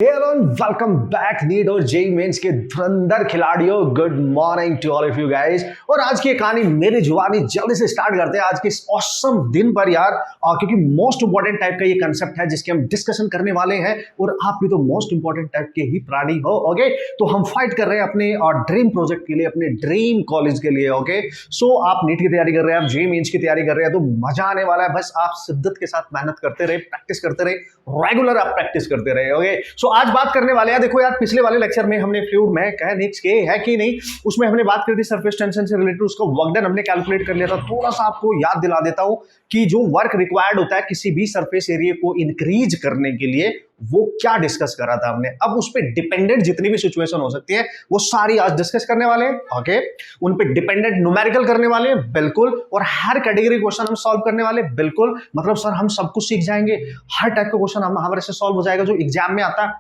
Hello welcome back NEET और JEE Mains के धुरंधर खिलाड़ियों, good morning to all of you guys. और आज की कहानी मेरी जुबानी जल्दी से स्टार्ट करते हैं आज के इस ऑसम दिन पर यार, क्योंकि मोस्ट इंपॉर्टेंट टाइप का ये कंसेप्ट है जिसके हम डिस्कशन करने वाले हैं। और आप भी तो मोस्ट इंपॉर्टेंट टाइप के ही प्राणी हो। ओके, तो हम फाइट कर रहे हैं अपने ड्रीम प्रोजेक्ट के लिए, अपने ड्रीम कॉलेज के लिए। ओके, सो आप नीट की तैयारी कर रहे हैं, आप जेई मेंस की तैयारी कर रहे हैं, तो मजा आने वाला है। बस आप शिद्दत के साथ मेहनत करते रहे, प्रैक्टिस करते रहे, रेगुलर आप प्रैक्टिस करते रहे। ओके, सो आज बात करने वाले हैं, देखो यार, पिछले वाले लेक्चर में हमने फ्लूइड मैकेनिक्स के है कि नहीं, उसमें हमने बात करी थी सरफेस टेंशन से रिलेटेड, उसका वर्क डन हमने कैलकुलेट कर लिया था। थोड़ा सा आपको याद दिला देता हूं कि जो वर्क रिक्वायर्ड होता है किसी भी सरफेस एरिया को इंक्रीज करने के लिए, वो क्या डिस्कस करा था हमने। अब उस पर डिपेंडेंट जितनी भी सिचुएशन हो सकती है वो सारी आज डिस्कस करने वाले हैं। ओके, उन पे डिपेंडेंट न्यूमेरिकल करने वाले हैं, बिल्कुल। और हर कैटेगरी क्वेश्चन हम सॉल्व करने वाले, बिल्कुल। मतलब सर हम सब कुछ सीख जाएंगे, हर टाइप का क्वेश्चन हमारे से सॉल्व हो जाएगा जो एग्जाम में आता है।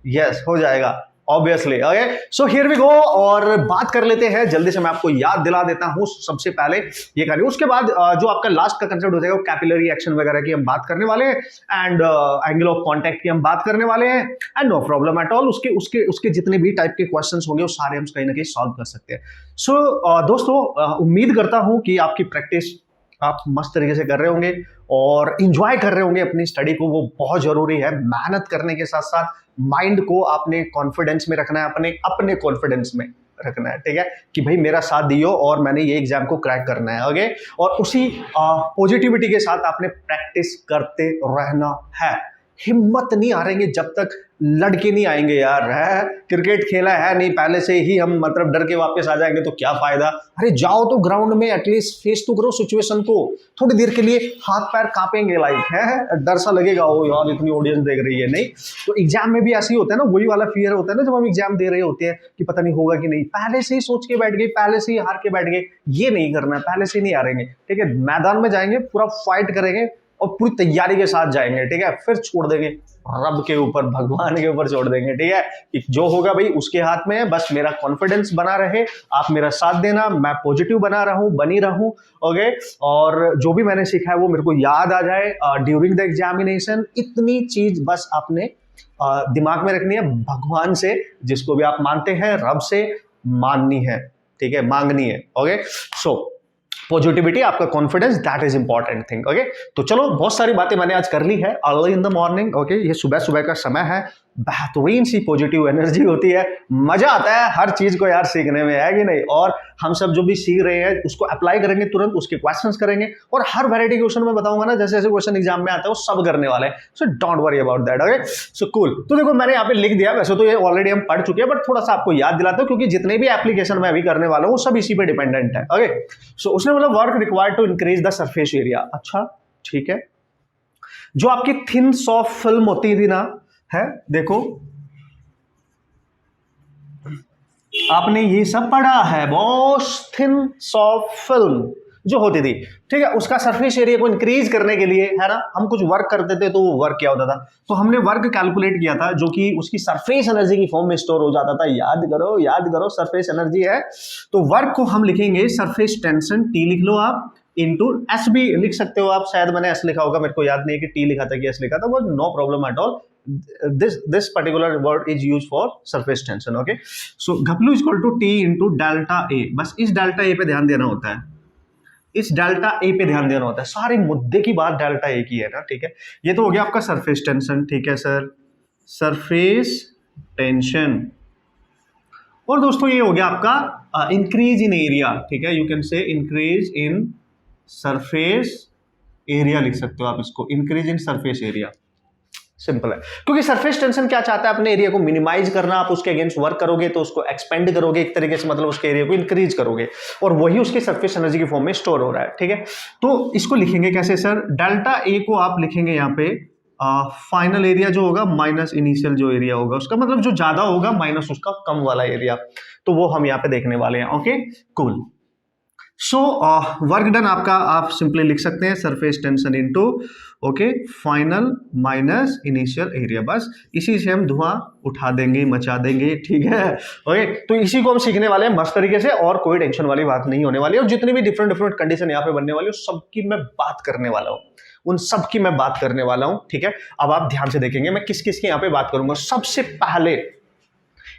यस हो जाएगा obviously. Okay, so here we go. और बात कर लेते हैं जल्दी से, मैं आपको याद दिला देता हूं सबसे पहले ये करिए। उसके बाद जो आपका लास्ट का कंसेप्ट हो जाएगा वो कैपिलरी एक्शन वगैरह की हम बात करने वाले हैं, एंड एंगल ऑफ कांटेक्ट की हम बात करने वाले हैं, and no problem at all. उसके उसके उसके जितने भी टाइप के क्वेश्चंस होंगे वो सारे हम कहीं ना कहीं सॉल्व कर सकते हैं। सो दोस्तों, उम्मीद करता हूं कि आपकी प्रैक्टिस आप मस्त तरीके से कर रहे होंगे और इंजॉय कर रहे होंगे अपनी स्टडी को। वो बहुत जरूरी है। मेहनत करने के साथ साथ माइंड को आपने कॉन्फिडेंस में रखना है, अपने कॉन्फिडेंस में रखना है, ठीक है, कि भाई मेरा साथ दियो और मैंने ये एग्जाम को क्रैक करना है। ओके, और उसी पॉजिटिविटी के साथ आपने प्रैक्टिस करते रहना है। हिम्मत नहीं हारेंगे जब तक लड़के नहीं आएंगे यार। है क्रिकेट खेला है नहीं पहले से ही हम मतलब डर के वापस आ जाएंगे तो क्या फायदा। अरे जाओ तो ग्राउंड में एटलीस्ट फेस तो करो सिचुएशन को। थोड़ी देर के लिए हाथ पैर कांपेंगे, लाइक है डर सा लगेगा, ओ यार इतनी ऑडियंस देख रही है। नहीं तो एग्जाम में भी ऐसे ही होता है ना, वही वाला फियर होता है ना जब हम एग्जाम दे रहे होते हैं कि पता नहीं होगा कि नहीं। पहले से ही सोच के बैठ गए, पहले से ही हार के बैठ गए, ये नहीं करना है। पहले से ही नहीं हारेंगे, ठीक है। मैदान में जाएंगे, पूरा फाइट करेंगे और पूरी तैयारी के साथ जाएंगे, ठीक है। फिर छोड़ देंगे रब के ऊपर, भगवान के ऊपर छोड़ देंगे, ठीक है। कि जो होगा भाई उसके हाथ में है। बस मेरा कॉन्फिडेंस बना रहे, आप मेरा साथ देना, मैं पॉजिटिव बना रहूं, बनी रहूं। ओके, और जो भी मैंने सीखा है वो मेरे को याद आ जाए ड्यूरिंग द एग्जामिनेशन। इतनी चीज बस आपने दिमाग में रखनी है। भगवान से, जिसको भी आप मानते हैं, रब से माननी है, ठीक है, मांगनी है। ओके, सो पॉजिटिविटी, आपका confidence, that is important thing. Okay, तो चलो बहुत सारी बातें मैंने आज कर ली है early in the morning. Okay, ये सुबह सुबह का समय है, बेहतरीन सी पॉजिटिव एनर्जी होती है, मजा आता है हर चीज को यार सीखने में, है कि नहीं। और हम सब जो भी सीख रहे हैं उसको अप्लाई करेंगे, तुरंत उसके क्वेश्चंस करेंगे, और हर वैरायटी क्वेश्चन में बताऊंगा ना, जैसे जैसे क्वेश्चन एग्जाम में आता है वो सब करने वाले हैं। So don't worry about that. Okay, so cool. तो देखो मैंने यहाँ पे लिख दिया, वैसे तो ये ऑलरेडी हम पढ़ चुके हैं, बट थोड़ा सा आपको याद दिलाता हूँ क्योंकि जितने भी एप्लीकेशन मैं अभी करने वाला हूँ सब इसी पे डिपेंडेंट है। ओके, सो उसने मतलब work required to increase the surface area. अच्छा ठीक है, जो आपकी थिन सॉफ्ट फिल्म होती थी ना, है देखो आपने ये सब पढ़ा है, बॉस, थिन सॉफ्ट फिल्म जो होती थी, ठीक है, उसका सरफेस एरिया को इंक्रीज करने के लिए, है ना, हम कुछ वर्क करते थे। तो वो वर्क क्या होता था, तो हमने वर्क कैलकुलेट किया था जो कि उसकी सरफेस एनर्जी की फॉर्म में स्टोर हो जाता था। याद करो सरफेस एनर्जी है। तो वर्क को हम लिखेंगे सरफेस टेंशन, टी लिख लो आप, इंटू एस भी लिख सकते हो आप, शायद मैंने एस लिखा होगा, मेरे को याद नहीं है कि टी लिखा था कि एस लिखा था, but no problem at all. this particular word is used for surface tension. Okay, so W is equal to T into delta A। बस इस डेल्टा A पे ध्यान देना होता है, इस डेल्टा A पे ध्यान देना होता है। सारे मुद्दे की बात डेल्टा A की है ना, ठीक है। ये तो हो गया आपका सरफेस टेंशन, ठीक है सर, सरफेस टेंशन। और दोस्तों ये हो गया आपका इंक्रीज इन एरिया, ठीक है, यू कैन से इंक्रीज इन सरफेस एरिया लिख सकते हो आप इसको, increase in surface area. Simple है, क्योंकि सरफेस टेंशन क्या चाहता है, अपने एरिया को मिनिमाइज करना। आप उसके अगेंस्ट वर्क करोगे तो उसको एक्सपेंड करोगे एक तरीके से, मतलब उसके एरिया को इंक्रीज करोगे, और वही उसके सरफेस एनर्जी की फॉर्म में स्टोर हो रहा है, ठीक है। तो इसको लिखेंगे कैसे सर, डेल्टा ए को आप लिखेंगे यहाँ पे फाइनल एरिया जो होगा माइनस इनिशियल जो एरिया होगा उसका, मतलब जो ज्यादा होगा माइनस उसका कम वाला एरिया। तो वो हम यहाँ पे देखने वाले हैं। Okay cool. सो वर्क डन आपका आप सिंपली लिख सकते हैं surface tension into okay final minus initial area. बस इसी से हम धुआं उठा देंगे, मचा देंगे, ठीक है। ओके, तो इसी को हम सीखने वाले हैं मस्त तरीके से, और कोई टेंशन वाली बात नहीं होने वाली है। और जितनी भी डिफरेंट कंडीशन यहाँ पे बनने वाली है सबकी मैं बात करने वाला हूँ। उन सब की मैं बात करने वाला हूं, ठीक है। अब आप ध्यान से देखेंगे मैं किस किस की यहां पे बात करूंगा। सबसे पहले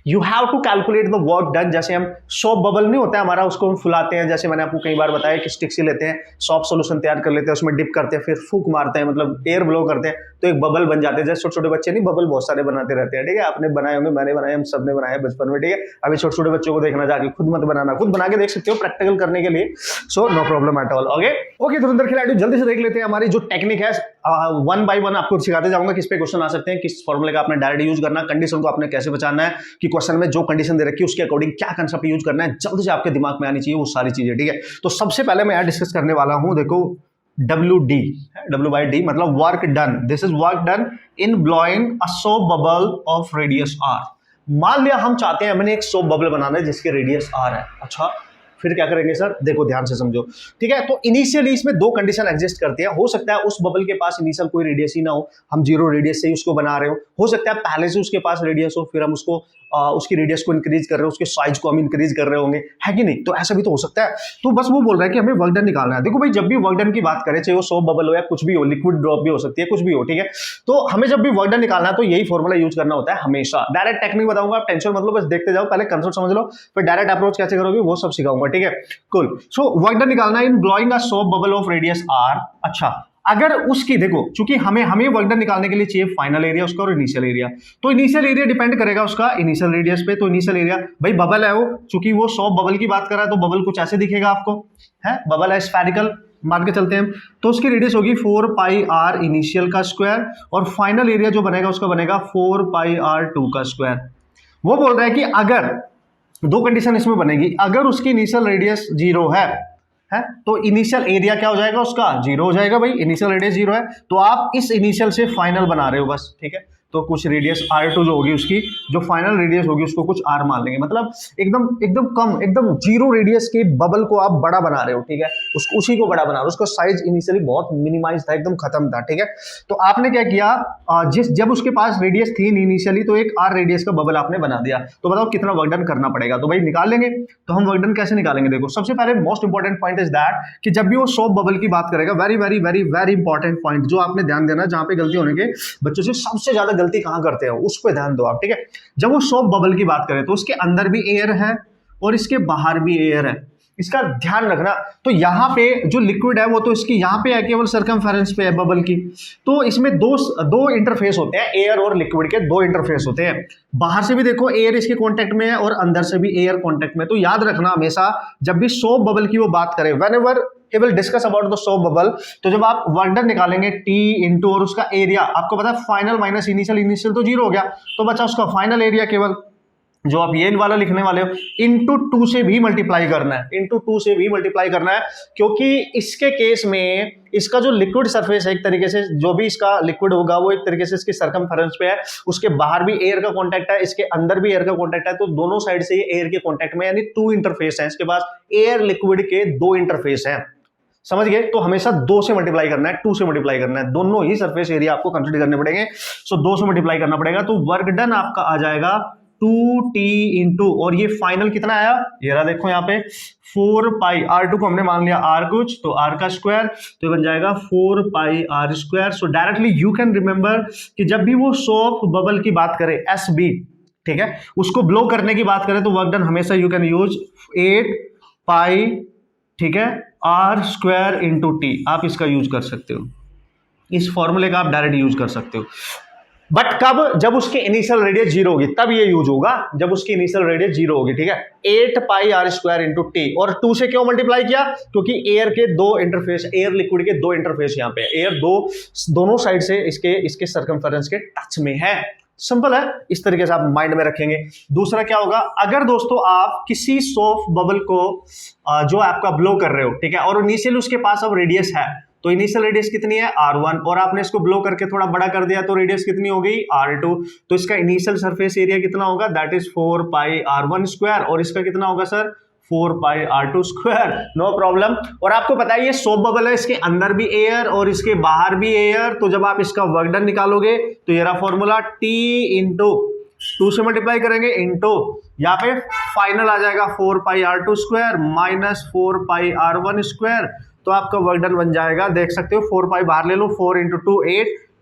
you have to calculate the work done. जैसे हम सोप बबल नहीं होता है हमारा, उसको हम फुलाते हैं, जैसे मैंने आपको कई बार बताया कि स्टिक से लेते हैं, सॉफ्ट सोल्यूशन तैयार कर लेते हैं, उसमें डिप करते हैं, फिर फूक मारते हैं, मतलब एयर ब्लो करते हैं, तो एक बबल बन जाते हैं। जैसे छोटे छोटे बच्चे नहीं बबल बहुत सारे बनाते रहते हैं, ठीक है। आपने बनाए होंगे, मैंने बनाए, हम सब ने बनाए बचपन में, ठीक है। अभी छोटे छोटे बच्चों को देखना, जाके खुद मत बनाना, खुद बना के देख सकते हो प्रैक्टिकल करने के लिए, so no problem at all. Okay okay, धुरंधर खिलाड़ी जल्दी से देख लेते हैं हमारी जो टेक्निक है। वन बाय वन आपको सिखाते जाऊंगा किस पे क्वेश्चन आ सकते हैं, किस फॉर्मूले का आपने डायरेक्ट यूज करना, कंडीशन को आपने कैसे बचाना है, कि क्वेश्चन में जो कंडीशन दे रखी है उसके अकॉर्डिंग क्या कंसेप्ट यूज करना है, जल्दी से आपके दिमाग में आनी चाहिए वो सारी चीजें, ठीक है। तो सबसे पहले मैं यहाँ डिस्कस करने वाला हूं, देखो WD, W/D मतलब work done. This is work done in blowing a soap bubble of radius R। मान लिया हम चाहते हैं हमने एक सोप बबल बनाना है जिसके रेडियस R है। अच्छा, फिर क्या करेंगे सर, देखो ध्यान से समझो, ठीक है। तो इनिशियली इसमें दो कंडीशन एग्जिस्ट करती है। हो सकता है उस बबल के पास इनिशियल कोई रेडियस ही ना हो, हम जीरो रेडियस से ही उसको बना रहे हो सकता है पहले से उसके पास रेडियस हो, फिर हम उसको उसकी रेडियस को इंक्रीज कर रहे हो, उसके साइज को हम इंक्रीज कर रहे होंगे, है कि नहीं। तो ऐसा भी तो हो सकता है। तो बस वो बोल रहा है कि हमें वर्क डन निकालना है। देखो भाई, जब भी वर्क डन की बात करें, चाहे वो सोप बबल हो या कुछ भी हो, लिक्विड ड्रॉप भी हो सकती है, कुछ भी हो, ठीक है। तो हमें जब भी वर्क डन निकालना है तो यही फॉर्मूला यूज करना होता है हमेशा। डायरेक्ट टेक्निक बताऊंगा, आप टेंशन मत लो, बस देखते जाओ, पहले कंसेप्ट समझ लो, फिर डायरेक्ट अप्रोच कैसे करोगे वो सब सिखाऊंगा, ठीक है। कुल, सो वर्क डन निकालना in blowing a soap bubble of radius R। अच्छा, अगर उसकी देखो, चूंकि हमें वर्क डन निकालने के लिए चाहिए फाइनल एरिया उसका और इनिशियल एरिया, तो इनिशियल एरिया डिपेंड करेगा उसका इनिशियल रेडियस पे। तो इनिशियल एरिया भाई बबल है वो, चूंकि वो सोप बबल की बात कर रहा है तो बबल कुछ ऐसे दिखेगा आपको, है बबल है स्फेरिकल, मान के चलते हैं। तो उसकी रेडियस होगी 4 पाई R इनिशियल का स्क्वायर, और फाइनल एरिया जो बनेगा उसका बनेगा 4 पाई R2 का स्क्वायर। वो बोल रहा है कि अगर दो कंडीशन इसमें बनेगी, अगर उसकी इनिशियल रेडियस 0 है तो इनिशियल एरिया क्या हो जाएगा उसका, 0 हो जाएगा। भाई इनिशियल रेडियस 0 है तो आप इस इनिशियल से फाइनल बना रहे हो बस, ठीक है। तो कुछ रेडियस R2 जो होगी उसकी, जो फाइनल रेडियस होगी उसको कुछ R मान लेंगे, मतलब एकदम एकदम कम, एकदम 0 रेडियस के बबल को आप बड़ा बना रहे हो, ठीक है। उसको उसी को बड़ा बना रहे हो, उसका साइज इनिशियली बहुत मिनिमाइज था, एकदम खत्म था, ठीक है। तो आपने क्या किया, जब उसके पास रेडियस थी इनिशियली तो एक R रेडियस का बबल आपने बना दिया। तो बताओ कितना वर्क डन करना पड़ेगा, तो भाई निकाल लेंगे। तो हम वर्क डन कैसे निकालेंगे, देखो सबसे पहले most important point is that कि जब भी वो सोप बबल की बात करेगा, very very very very important point जो आपने ध्यान देना, जहां पे गलती होने के बच्चों से सबसे ज्यादा गलती कहां करते हैं उस पर ध्यान दो आप, ठीक है। जब वो सोप बबल की बात करें तो उसके अंदर भी एयर है और इसके बाहर भी एयर है, इसका ध्यान रखना। तो यहाँ पे जो लिक्विड है वो तो इसकी यहाँ पे है, केवल सर्कमफेरेंस पे है बबल की। तो इसमें दो इंटरफेस होते हैं, एयर और लिक्विड के दो इंटरफेस होते हैं। बाहर से भी देखो एयर इसके कांटेक्ट में है और अंदर से भी एयर कांटेक्ट में। तो याद रखना हमेशा जब भी सोप बबल की वो बात करें, whenever he will discuss about the soap bubble, तो जब आप वर्क डन निकालेंगे T इंटू और उसका एरिया, आपको पता है फाइनल माइनस इनिशियल, इनिशियल तो 0 हो गया, तो बचा उसका फाइनल एरिया, केवल जो आप ये वाला लिखने वाले हो इंटू 2 से भी मल्टीप्लाई करना है, इंटू 2 से भी मल्टीप्लाई करना है। क्योंकि इसके केस में इसका जो लिक्विड सरफेस है, एक तरीके से जो भी इसका लिक्विड होगा वो एक तरीके से इसके सर्कमफेरेंस पे है, उसके बाहर भी एयर का कांटेक्ट है, इसके अंदर भी एयर का कांटेक्ट है, तो दोनों साइड से ये एयर के कांटेक्ट में, यानी 2 इंटरफेस है इसके पास, एयर लिक्विड के 2 इंटरफेस है, समझ गए। तो हमेशा 2 से मल्टीप्लाई करना है, 2 से मल्टीप्लाई करना है, दोनों ही सरफेस एरिया आपको कंसीडर करने पड़ेंगे। सो 2 से मल्टीप्लाई करना पड़ेगा, तो वर्क डन आपका आ जाएगा 2T इंटू, और ये फाइनल कितना आया, ये रहा देखो यहाँ पे 4 पाई R2 को हमने मान लिया R कुछ, तो R का स्क्वायर, तो बन जाएगा 4 pi R square. So directly you can remember कि जब भी वो सोप बबल की बात करें SB, ठीक है, उसको ब्लो करने की बात करें तो वर्क डन हमेशा यू कैन यूज 8 पाई, ठीक है, R स्क्वायर इंटू T, आप इसका यूज कर सकते हो, इस फॉर्मूले का आप डायरेक्ट यूज कर सकते हो। बट कब, जब उसकी इनिशियल रेडियस 0 होगी तब ये यूज होगा, जब उसकी इनिशियल रेडियस 0 होगी, ठीक है। 8 पाई R स्क्वायर इंटू T, और 2 से क्यों मल्टीप्लाई किया, क्योंकि एयर के 2 इंटरफेस, एयर लिक्विड के 2 इंटरफेस यहाँ पे, एयर दोनों साइड से इसके सर्कमफेरेंस के टच में है। सिंपल है, इस तरीके से आप माइंड में रखेंगे। दूसरा क्या होगा, अगर दोस्तों आप किसी सोप बबल को जो आपका ब्लो कर रहे हो, ठीक है, और इनिशियल उसके पास अब रेडियस है, तो इनिशियल रेडियस कितनी है R1, और आपने इसको ब्लो करके थोड़ा बड़ा कर दिया तो रेडियस कितनी हो गई R2, तो इसका इनिशियल सरफेस एरिया कितना होगा, that is 4 pi R1 square, और इसका कितना होगा सर 4 पाई R2 स्क्वायर, नो प्रॉब्लम। और आपको पता है ये सोप बबल है, इसके अंदर भी एयर और इसके बाहर भी एयर, तो जब आप इसका वर्क डन निकालोगे तो ये रहा फॉर्मूला T इंटू 2 से मल्टीप्लाई करेंगे इंटू यहाँ पे फाइनल आ जाएगा 4 पाई R2 स्क्वायर माइनस 4 पाई R1 स्क्वायर, तो आपका वर्क डन बन जाएगा, देख सकते हो 4 पाई बाहर ले लो, 4 इंटू 2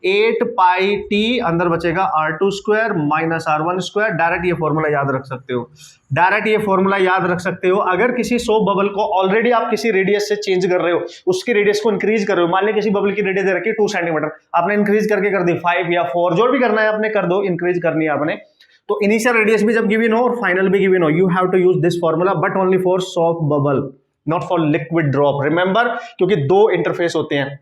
8 पाई टी, अंदर बचेगा R2 square minus R1 square. Direct ये फॉर्मूला याद रख सकते हो, डायरेक्ट ये फॉर्मूला याद रख सकते हो। अगर किसी सोप बबल को ऑलरेडी आप किसी रेडियस से चेंज कर रहे हो, उसकी रेडियस को इंक्रीज कर रहे हो, मान लीजिए किसी बबल की रेडियस दे रखी है 2 सेंटीमीटर, आपने इंक्रीज करके कर दी 5 या 4, जो भी करना है आपने कर दो, इंक्रीज करनी है आपने। तो इनिशियल रेडियस भी जब गिवन हो और फाइनल भी गिवन हो, you have to use this formula, but only for soap bubble, not for liquid drop. Remember, क्योंकि दो इंटरफेस होते हैं,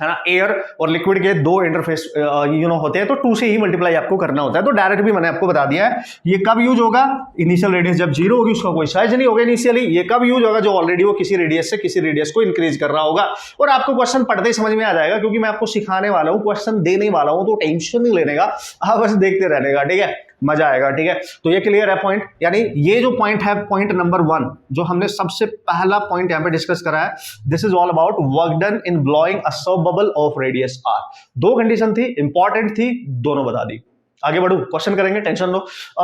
है ना, एयर और लिक्विड के दो इंटरफेस होते हैं, तो 2 से ही मल्टीप्लाई आपको करना होता है। तो डायरेक्ट भी मैंने आपको बता दिया है। ये कब यूज होगा? इनिशियल रेडियस जब 0 होगी, उसका कोई साइज नहीं होगा इनिशियली। ये कब यूज होगा? जो ऑलरेडी वो किसी रेडियस से किसी रेडियस को इंक्रीज कर रहा होगा। और आपको क्वेश्चन पढ़ते ही समझ में आ जाएगा, क्योंकि मैं आपको सिखाने वाला हूं, क्वेश्चन देने वाला हूं, तो टेंशन नहीं लेने का, आप बस देखते रहने का, ठीक है, मजा आएगा, ठीक है। तो ये क्लियर है पॉइंट, यानी ये जो पॉइंट है, पॉइंट नंबर 1 जो हमने सबसे पहला पॉइंट यहां पे डिस्कस करा है, this is all about work done in blowing a soap bubble of radius r। 2 condition थी, इंपॉर्टेंट थी, दोनों बता दी। आगे बढ़ू, क्वेश्चन करेंगे, टेंशन लो।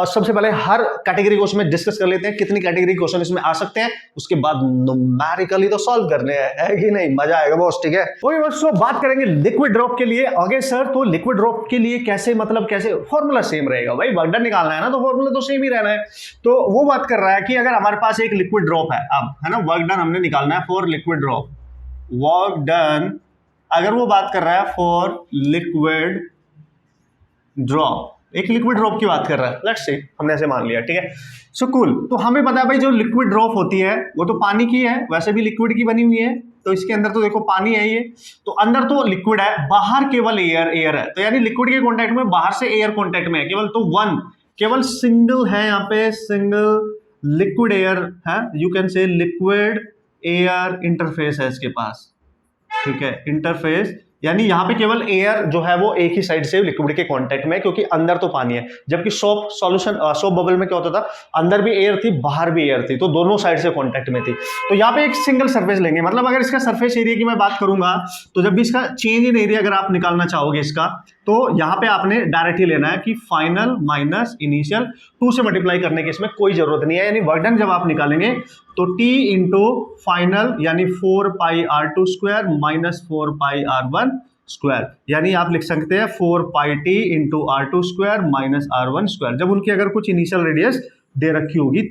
सबसे पहले हर कैटेगरी को इसमें डिस्कस कर लेते हैं, कितनी कैटेगरी क्वेश्चन इसमें आ सकते हैं, उसके बाद न्यूमेरिकली तो सॉल्व करने हैं, है कि नहीं? मजा आएगा बॉस, ठीक है। ओके दोस्तों, बात करेंगे लिक्विड ड्रॉप के लिए। आगे सर, तो लिक्विड ड्रॉप के लिए कैसे, मतलब कैसे? फॉर्मूला सेम रहेगा भाई, वर्क डन निकालना है ना, तो फॉर्मूला तो सेम ही रहना है। तो वो बात कर रहा है कि अगर हमारे पास एक लिक्विड ड्रॉप है, अब है ना, वर्क डन हमने निकालना है for liquid drop, work done अगर वो बात कर रहा है फॉर लिक्विड ड्रॉप, एक लिक्विड ड्रॉप की बात कर रहा है, लेट्स से हमने ऐसे मान लिया, ठीक है। So cool. तो हमें पता है भाई, जो लिक्विड ड्रॉप होती है वो तो पानी की है, वैसे भी लिक्विड की बनी हुई है, तो इसके अंदर तो देखो पानी है, ये तो अंदर तो लिक्विड है, बाहर केवल एयर है, तो यानी लिक्विड के कॉन्टेक्ट में, बाहर से एयर कॉन्टेक्ट में है केवल, तो केवल सिंगल है यहाँ पे, सिंगल लिक्विड एयर है, यू कैन से लिक्विड एयर इंटरफेस है इसके पास, ठीक है, इंटरफेस, यानी यहाँ पे केवल एयर जो है वो एक ही साइड से लिक्विड के कांटेक्ट में, क्योंकि अंदर तो पानी है। जबकि सोप बबल में क्या होता था, अंदर भी एयर थी, बाहर भी एयर थी, तो दोनों साइड से कांटेक्ट में थी। तो यहाँ पे एक सिंगल सरफेस लेंगे, मतलब अगर इसका सरफेस एरिया की मैं बात करूंगा, तो जब भी इसका चेंज इन एरिया अगर आप निकालना चाहोगे इसका, तो यहाँ पे आपने डायरेक्ट ही लेना है कि फाइनल माइनस इनिशियल, 2 से मल्टीप्लाई करने की इसमें कोई जरूरत नहीं है। यानी वर्क डन जब आप निकालेंगे तो t इंटू फाइनल यानी 4 पाई R2 स्क्वायर माइनस 4 पाई R1 स्क्वायर, यानी आप लिख सकते हैं 4 पाई t into R2 square minus R1 square, जब उनकी अगर कुछ इनिशियल रेडियस दे रखी होगी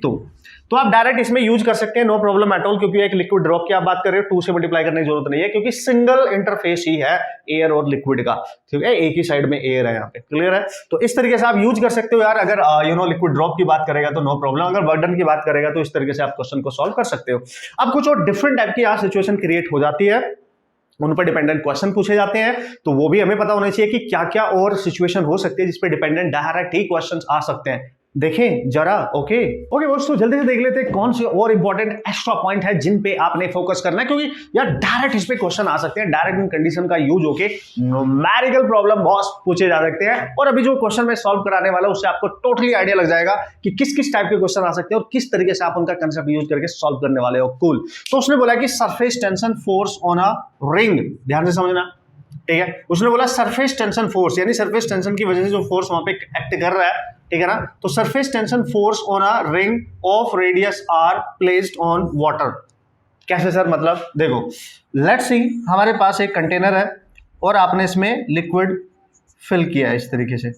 तो आप डायरेक्ट इसमें यूज कर सकते हैं, नो प्रॉब्लम एट ऑल, क्योंकि एक लिक्विड ड्रॉप की आप बात कर रहे हो, 2 से मल्टीप्लाई करने की जरूरत नहीं है, क्योंकि सिंगल इंटरफेस ही है एयर और लिक्विड का, ठीक है, एक ही साइड में एयर है यहाँ पे, क्लियर है। तो इस तरीके से आप यूज कर सकते हो यार, अगर लिक्विड ड्रॉप की बात करेगा तो नो प्रॉब्लम, अगर वर्क डन की बात करेगा तो इस तरीके से आप क्वेश्चन को सॉल्व कर सकते हो। अब कुछ और डिफरेंट टाइप की यहाँ सिचुएशन क्रिएट हो जाती है, उन पर डिपेंडेंट क्वेश्चन पूछे जाते हैं, तो वो भी हमें पता होना चाहिए कि क्या क्या और सिचुएशन हो सकती है जिसपे डिपेंडेंट डायरेक्ट ही क्वेश्चन आ सकते हैं। देखें जरा, ओके दोस्तों, जल्दी से देख लेते हैं कौन से और इंपॉर्टेंट एक्स्ट्रा पॉइंट है जिन पे आपने फोकस करना है, क्योंकि यार डायरेक्ट इस पे क्वेश्चन आ सकते हैं, डायरेक्ट इन कंडीशन का यूज होके न्यूमेरिकल प्रॉब्लम बॉस पूछे जा सकते हैं। और अभी जो क्वेश्चन मैं सॉल्व कराने वाला हूं उससे आपको टोटली आइडिया लग जाएगा कि किस किस टाइप के क्वेश्चन आ सकते हैं और किस तरीके से आप उनका कंसेप्ट यूज करके सॉल्व करने वाले हो। कूल। तो उसने बोला कि surface tension force on a ring, ध्यान से समझना, ठीक है। उसने बोला सरफेस टेंशन फोर्स, यानी सरफेस टेंशन की वजह से जो फोर्स वहां पे एक्ट कर रहा है, ठीक है ना, तो surface tension force on a ring of radius R placed on water. कैसे सर? मतलब देखो, लेट्स सी हमारे पास एक कंटेनर है और आपने इसमें लिक्विड फिल किया है इस तरीके से,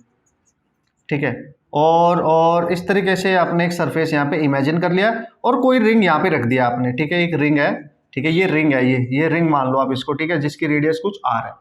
ठीक है, और इस तरीके से आपने एक सरफेस यहाँ पे इमेजिन कर लिया और कोई रिंग यहाँ पे रख दिया आपने, ठीक है, एक रिंग है, ठीक है, ये रिंग है, ये रिंग मान लो आप इसको, ठीक है, जिसकी रेडियस कुछ आर है।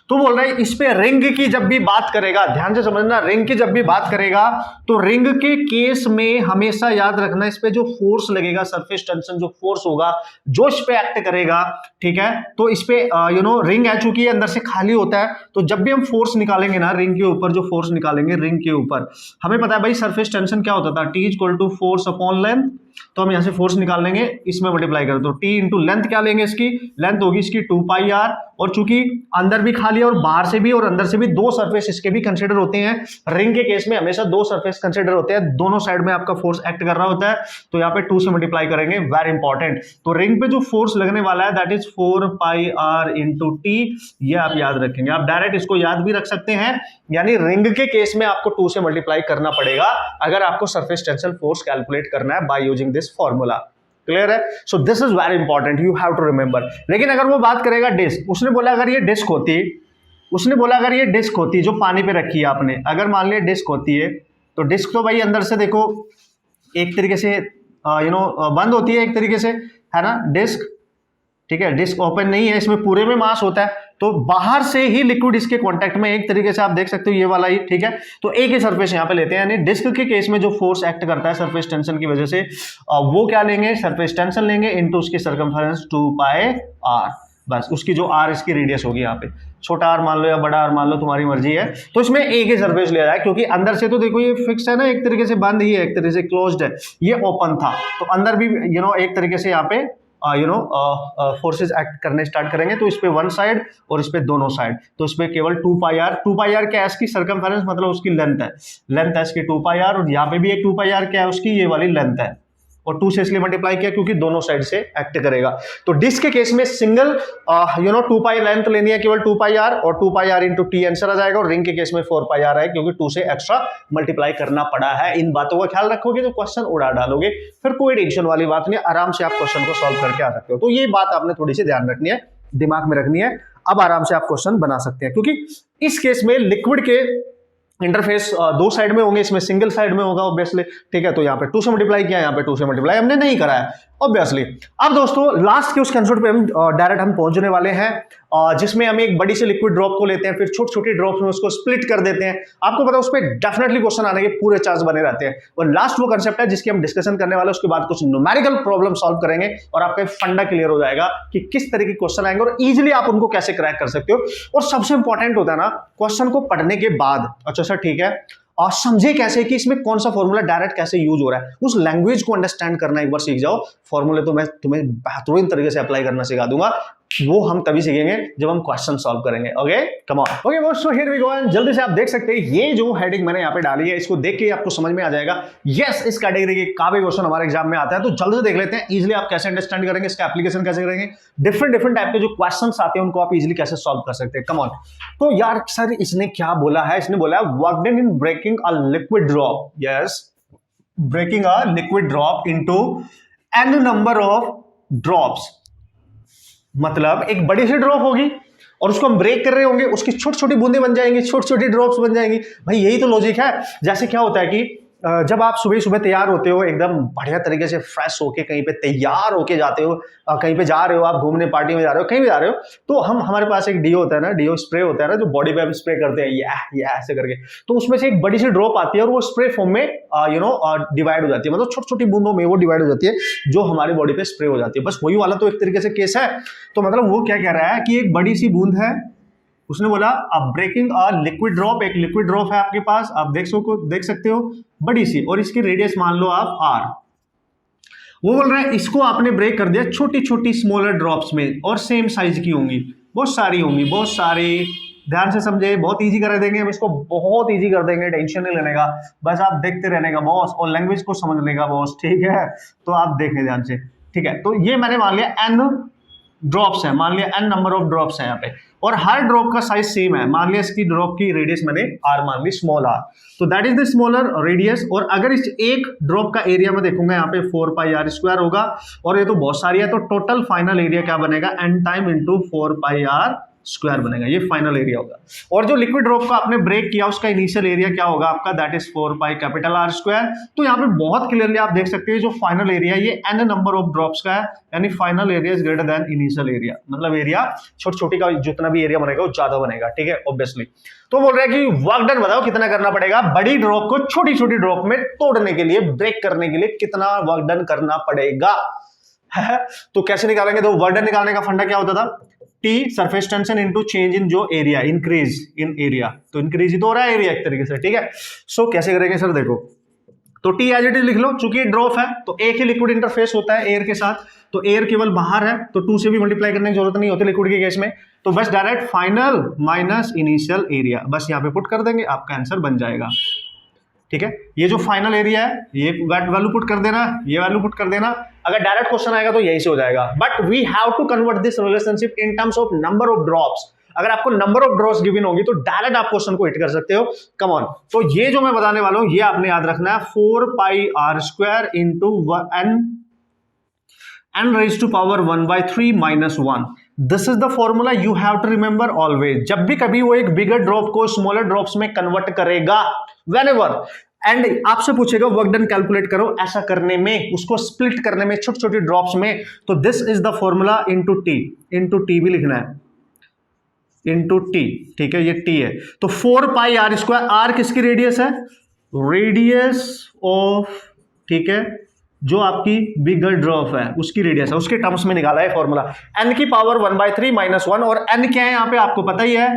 तो बोल रहा है इस पे रिंग की जब भी बात करेगा, ध्यान से समझना, रिंग की जब भी बात करेगा तो रिंग के केस में हमेशा याद रखना इस पे जो फोर्स लगेगा, सरफेस टेंशन जो फोर्स होगा जो इस पे एक्ट करेगा, ठीक है, तो इस पे रिंग है, चूंकि अंदर से खाली होता है, तो जब भी हम फोर्स निकालेंगे ना रिंग के ऊपर, जो फोर्स निकालेंगे रिंग के ऊपर, हमें पता है भाई सरफेस टेंशन क्या होता था, T equal to force upon length, तो हम यहां से फोर्स निकाल लेंगे, इसमें मल्टीप्लाई कर दो, T इंटू लेंथ क्या लेंगे, इसकी लेंथ होगी इसकी 2 पाई r, और चूंकि अंदर भी खाली है और बाहर से भी और अंदर से भी 2 सरफेस इसके भी कंसीडर होते हैं, रिंग के केस में हमेशा 2 सरफेस कंसीडर होते हैं, दोनों साइड में आपका फोर्स एक्ट कर रहा होता है, तो यहाँ पे 2 से मल्टीप्लाई करेंगे, वेरी इंपॉर्टेंट। तो रिंग पे जो फोर्स लगने वाला है that is 4 pi r into T, ये आप याद रखेंगे, आप डायरेक्ट इसको याद भी रख सकते हैं, यानी रिंग के केस में आपको 2 से मल्टीप्लाई करना पड़ेगा अगर आपको सरफेस टेंशन फोर्स कैलकुलेट करना है by using this formula. Clear है? So this is very important, you have to remember. लेकिन अगर वो बात करेगा डिस्क, उसने बोला अगर ये डिस्क होती जो पानी पे रखी है आपने, अगर मान लिया डिस्क होती है, तो डिस्क तो भाई अंदर से देखो एक तरीके से बंद होती है एक तरीके से, है ना डिस्क, ठीक है, डिस्क ओपन नहीं है, इसमें पूरे में मास होता है, तो बाहर से ही लिक्विड इसके कांटेक्ट में, एक तरीके से आप देख सकते हो ये वाला ही, ठीक है। तो एक ही सरफेस यहां पे लेते हैं, यानी डिस्क के केस में जो फोर्स एक्ट करता है सरफेस टेंशन की वजह से, वो क्या लेंगे, सरफेस टेंशन लेंगे इनटू उसकी सर्कमफेरेंस 2 पाई r, बस उसकी जो r इसकी रेडियस होगी, यहाँ पे छोटा r मान लो या बड़ा r मान लो, तुम्हारी मर्जी है। तो इसमें एक ही सरफेस लिया जाए, क्योंकि अंदर से तो देखो ये फिक्स है ना, एक तरीके से बंद ही है, एक तरीके से क्लोज्ड है, ये ओपन था, तो अंदर भी एक तरीके से यहाँ पे फोर्सेस एक्ट करने स्टार्ट करेंगे, तो इस पे वन साइड और इस पे दोनों साइड, तो इस पे केवल 2 पाई r क्या है इसकी सर्कमफेरेंस, मतलब उसकी लेंथ है इसकी 2 पाई r, और यहाँ पे भी एक 2 पाई r क्या है उसकी, ये वाली लेंथ है, और 2 से इसलिए मल्टीप्लाई किया क्योंकि दोनों साइड से एक्ट करेगा। तो डिस्क के केस में सिंगल 2 पाई लेंथ लेनी है, केवल 2 पाई r, और 2 पाई r इंटू टी आंसर आ जाएगा, और रिंग के केस में 4 पाई r है, क्योंकि 2 से एक्स्ट्रा मल्टीप्लाई करना पड़ा है। इन बातों का ख्याल रखोगे तो क्वेश्चन उड़ा डालोगे, फिर कोई टेंशन वाली बात नहीं, आराम से आप क्वेश्चन को सॉल्व करके आ सकते हो। तो ये बात आपने थोड़ी सी ध्यान रखनी है, दिमाग में रखनी है, अब आराम से आप क्वेश्चन बना सकते हैं, क्योंकि इस केस में लिक्विड के इंटरफेस दो साइड में होंगे, इसमें सिंगल साइड में होगा ऑब्वियसली, ठीक है। तो यहाँ पे 2 से मल्टीप्लाई किया, यहाँ पे 2 से मल्टीप्लाई हमने नहीं करा है ऑब्वियसली। अब दोस्तों लास्ट के उस कंसेप्ट पे हम डायरेक्ट हम पहुंचने वाले हैं, जिसमें हम एक बड़ी सी लिक्विड ड्रॉप को लेते हैं, फिर छोटी छोटी ड्रॉप्स में उसको स्प्लिट कर देते हैं। आपको पता है उस पर डेफिनेटली क्वेश्चन आने के पूरे चांस बने रहते हैं, और लास्ट वो कंसेप्ट है जिसकी हम डिस्कशन करने वाले, उसके बाद कुछ न्यूमेरिकल प्रॉब्लम सॉल्व करेंगे, और आपका फंडा क्लियर हो जाएगा कि किस तरह के क्वेश्चन आएंगे और इजिली आप उनको कैसे क्रैक कर सकते हो। और सबसे इंपॉर्टेंट होता है ना, क्वेश्चन को पढ़ने के बाद, अच्छा सर ठीक है, और समझे कैसे कि इसमें कौन सा फॉर्मूला डायरेक्ट कैसे यूज हो रहा है, उस लैंग्वेज को अंडरस्टैंड करना एक बार सीख जाओ। फॉर्मूले तो मैं तुम्हें बेहतरीन तरीके से अप्लाई करना सिखा दूंगा, वो हम तभी सीखेंगे जब हम क्वेश्चन सॉल्व करेंगे। Okay come on, okay boss, so here we go. जल्दी से आप देख सकते हैं ये जो हेडिंग मैंने यहाँ पे डाली है, इसको देख के आपको समझ में आ जाएगा, यस इस कैटेगरी के काफी क्वेश्चन हमारे एग्जाम में आता है। तो जल्दी से देख लेते हैं इजीली आप कैसे अंडरस्टैंड करेंगे, इसका एप्लीकेशन कैसे करेंगे, डिफरेंट टाइप के जो क्वेश्चन आते हैं उनको आप इजीली कैसे सॉल्व कर सकते हैं। Come on. तो यार सर इसने क्या बोला है, इसने बोला है work done in breaking a liquid drop, yes breaking a liquid drop into an number of drops, मतलब एक बड़ी सी ड्रॉप होगी और उसको हम ब्रेक कर रहे होंगे, उसकी छोटी छोटी बूंदें बन जाएंगी, छोटी छोटी ड्रॉप्स बन जाएंगी। भाई यही तो लॉजिक है। जैसे क्या होता है कि जब आप सुबह सुबह तैयार होते हो, एकदम बढ़िया तरीके से फ्रेश होके कहीं पे तैयार होके जाते हो, कहीं पे जा रहे हो, आप घूमने पार्टी में जा रहे हो, कहीं भी जा रहे हो, तो हमारे पास एक डीओ होता है ना, डीओ स्प्रे होता है ना, जो बॉडी पे हम स्प्रे करते हैं ये ऐसे करके, तो उसमें से एक बड़ी सी ड्रॉप आती है और वो स्प्रे फॉर्म में डिवाइड हो जाती है, मतलब छोटी छोटी बूंदों में वो डिवाइड हो जाती है, जो हमारी बॉडी पे स्प्रे हो जाती है। बस वही वाला तो एक तरीके से केस है। तो मतलब वो क्या कह रहा है कि एक बड़ी सी बूंद है, उसने बोला अब ब्रेकिंग अ लिक्विड ड्रॉप, एक लिक्विड ड्रॉप है आपके पास, आप देख सकते हो बड़ी सी, और इसकी रेडियस मान लो आप r। वो बोल रहा है इसको आपने ब्रेक कर दिया छोटी छोटी स्मॉलर ड्रॉप्स में, और सेम साइज की होंगी, बहुत सारी होंगी, बहुत सारी। ध्यान से समझे, बहुत इजी कर देंगे हम इसको, बहुत इजी कर देंगे, टेंशन नहीं लेने का, बस आप देखते रहने का बॉस, और लैंग्वेज को समझने का बॉस, ठीक है। तो आप देखें ध्यान से, ठीक है। तो ये मैंने मान लिया n ड्रॉप्स है, मान लिया n नंबर ऑफ ड्रॉप्स है यहाँ पे, और हर ड्रॉप का साइज सेम है। मान लिया इसकी ड्रॉप की रेडियस मैंने r मान ली, स्मॉल r, तो that is the smaller radius. और अगर इस एक ड्रॉप का एरिया में देखूंगा यहाँ पे 4 पाई r स्क्वायर होगा, और ये तो बहुत सारी है, तो टोटल फाइनल एरिया क्या बनेगा, n time into 4 pi r square बनेगा, ये फाइनल एरिया होगा। और जो लिक्विड ड्रॉप का आपने ब्रेक किया उसका इनिशियल एरिया क्या होगा आपका, that is 4 pi capital R square. तो यहाँ पे बहुत क्लियरली आप देख सकते हैं जो फाइनल एरिया ये n नंबर ऑफ ड्रॉप्स का है, यानी final area is greater than initial area, मतलब एरिया छोटी छोटी का जितना भी एरिया बनेगा वो ज्यादा बनेगा, ठीक है ऑब्वियसली। तो बोल रहा है कि वर्क डन बताओ कितना करना पड़ेगा, बड़ी ड्रॉप को छोटी छोटी ड्रॉप में तोड़ने के लिए, ब्रेक करने के लिए कितना वर्क डन करना पड़ेगा। तो कैसे निकालेंगे, तो वर्क डन निकालने का फंडा क्या होता था, T surface tension into change in जो एरिया, इंक्रीज इन एरिया, तो इंक्रीज ही तो हो रहा है एरिया एक तरीके से, ठीक है। सो कैसे करेंगे सर, देखो तो T एज इट इज लिख लो, चूंकि ड्रॉप है तो एक ही लिक्विड इंटरफेस होता है एयर के साथ, तो एयर केवल बाहर है, तो 2 से भी मल्टीप्लाई करने की जरूरत नहीं होती लिक्विड के केस में, तो बस direct final minus initial area, बस यहाँ पे पुट कर देंगे, आपका आंसर बन जाएगा, ठीक है। ये जो फाइनल एरिया है ये वैल्यू पुट कर देना, ये वैल्यू पुट कर देना, अगर डायरेक्ट क्वेश्चन आएगा तो यही से हो जाएगा, but we have to convert this relationship in terms of number of drops. अगर आपको नंबर ऑफ ड्रॉप्स गिवन होगी तो डायरेक्ट आप क्वेश्चन को हिट कर सकते हो। कम ऑन, तो ये जो मैं बताने वाला हूं ये आपने याद रखना है, 4 pi r square into n n raised to power 1/3 minus 1. This is the formula you have to remember always. जब भी कभी वो एक बिगर ड्रॉप को स्मॉलर ड्रॉप्स में कन्वर्ट करेगा, व्हेनेवर, एंड आपसे पूछेगा वर्क डन कैलकुलेट करो, ऐसा करने में, उसको स्प्लिट करने में छोटी छोटी ड्रॉप्स में, तो this is the formula into T भी लिखना है, इनटू टी. ठीक है, ये टी है. तो 4 पाई आर स्क्वायर, आर किसकी रेडियस है? रेडियस ऑफ, ठीक है, जो आपकी बिगर ड्रॉप है उसकी रेडियस है, उसके टर्म्स में निकाला है फॉर्मूला. n की पावर 1/3 माइनस 1, और n क्या है यहां पे आपको पता ही है,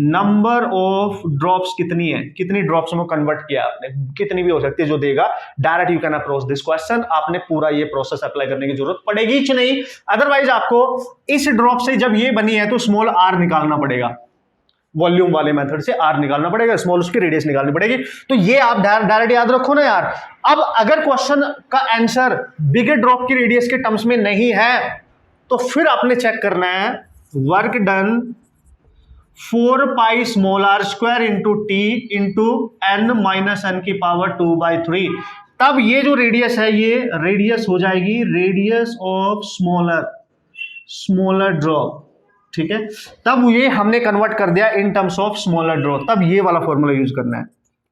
नंबर ऑफ ड्रॉप्स कितनी है, कितनी ड्रॉप्स में कन्वर्ट किया आपने, कितनी भी हो सकती है जो देगा. Direct you can approach this question. आपने पूरा ये प्रोसेस अप्लाई करने की जरूरत पड़ेगी ही नहीं, अदरवाइज आपको इस ड्रॉप से जब ये बनी है तो स्मॉल आर निकालना पड़ेगा, वॉल्यूम वाले मेथड से आर निकालना पड़ेगा, स्मॉल उसकी रेडियस निकालनी पड़ेगी. तो ये आप डायरेक्ट याद रखो ना यार. अब अगर क्वेश्चन का आंसर बिगर ड्रॉप की रेडियस के टर्म्स में नहीं है तो फिर आपने चेक करना है work done 4 pi small R square into T into N minus N की पावर 2/3. तब ये जो रेडियस है ये रेडियस हो जाएगी रेडियस ऑफ स्मॉलर ड्रॉप. ठीक है, तब ये हमने कन्वर्ट कर दिया इन टर्म्स ऑफ स्मॉलर ड्रॉप, तब ये वाला फॉर्मूला यूज करना है.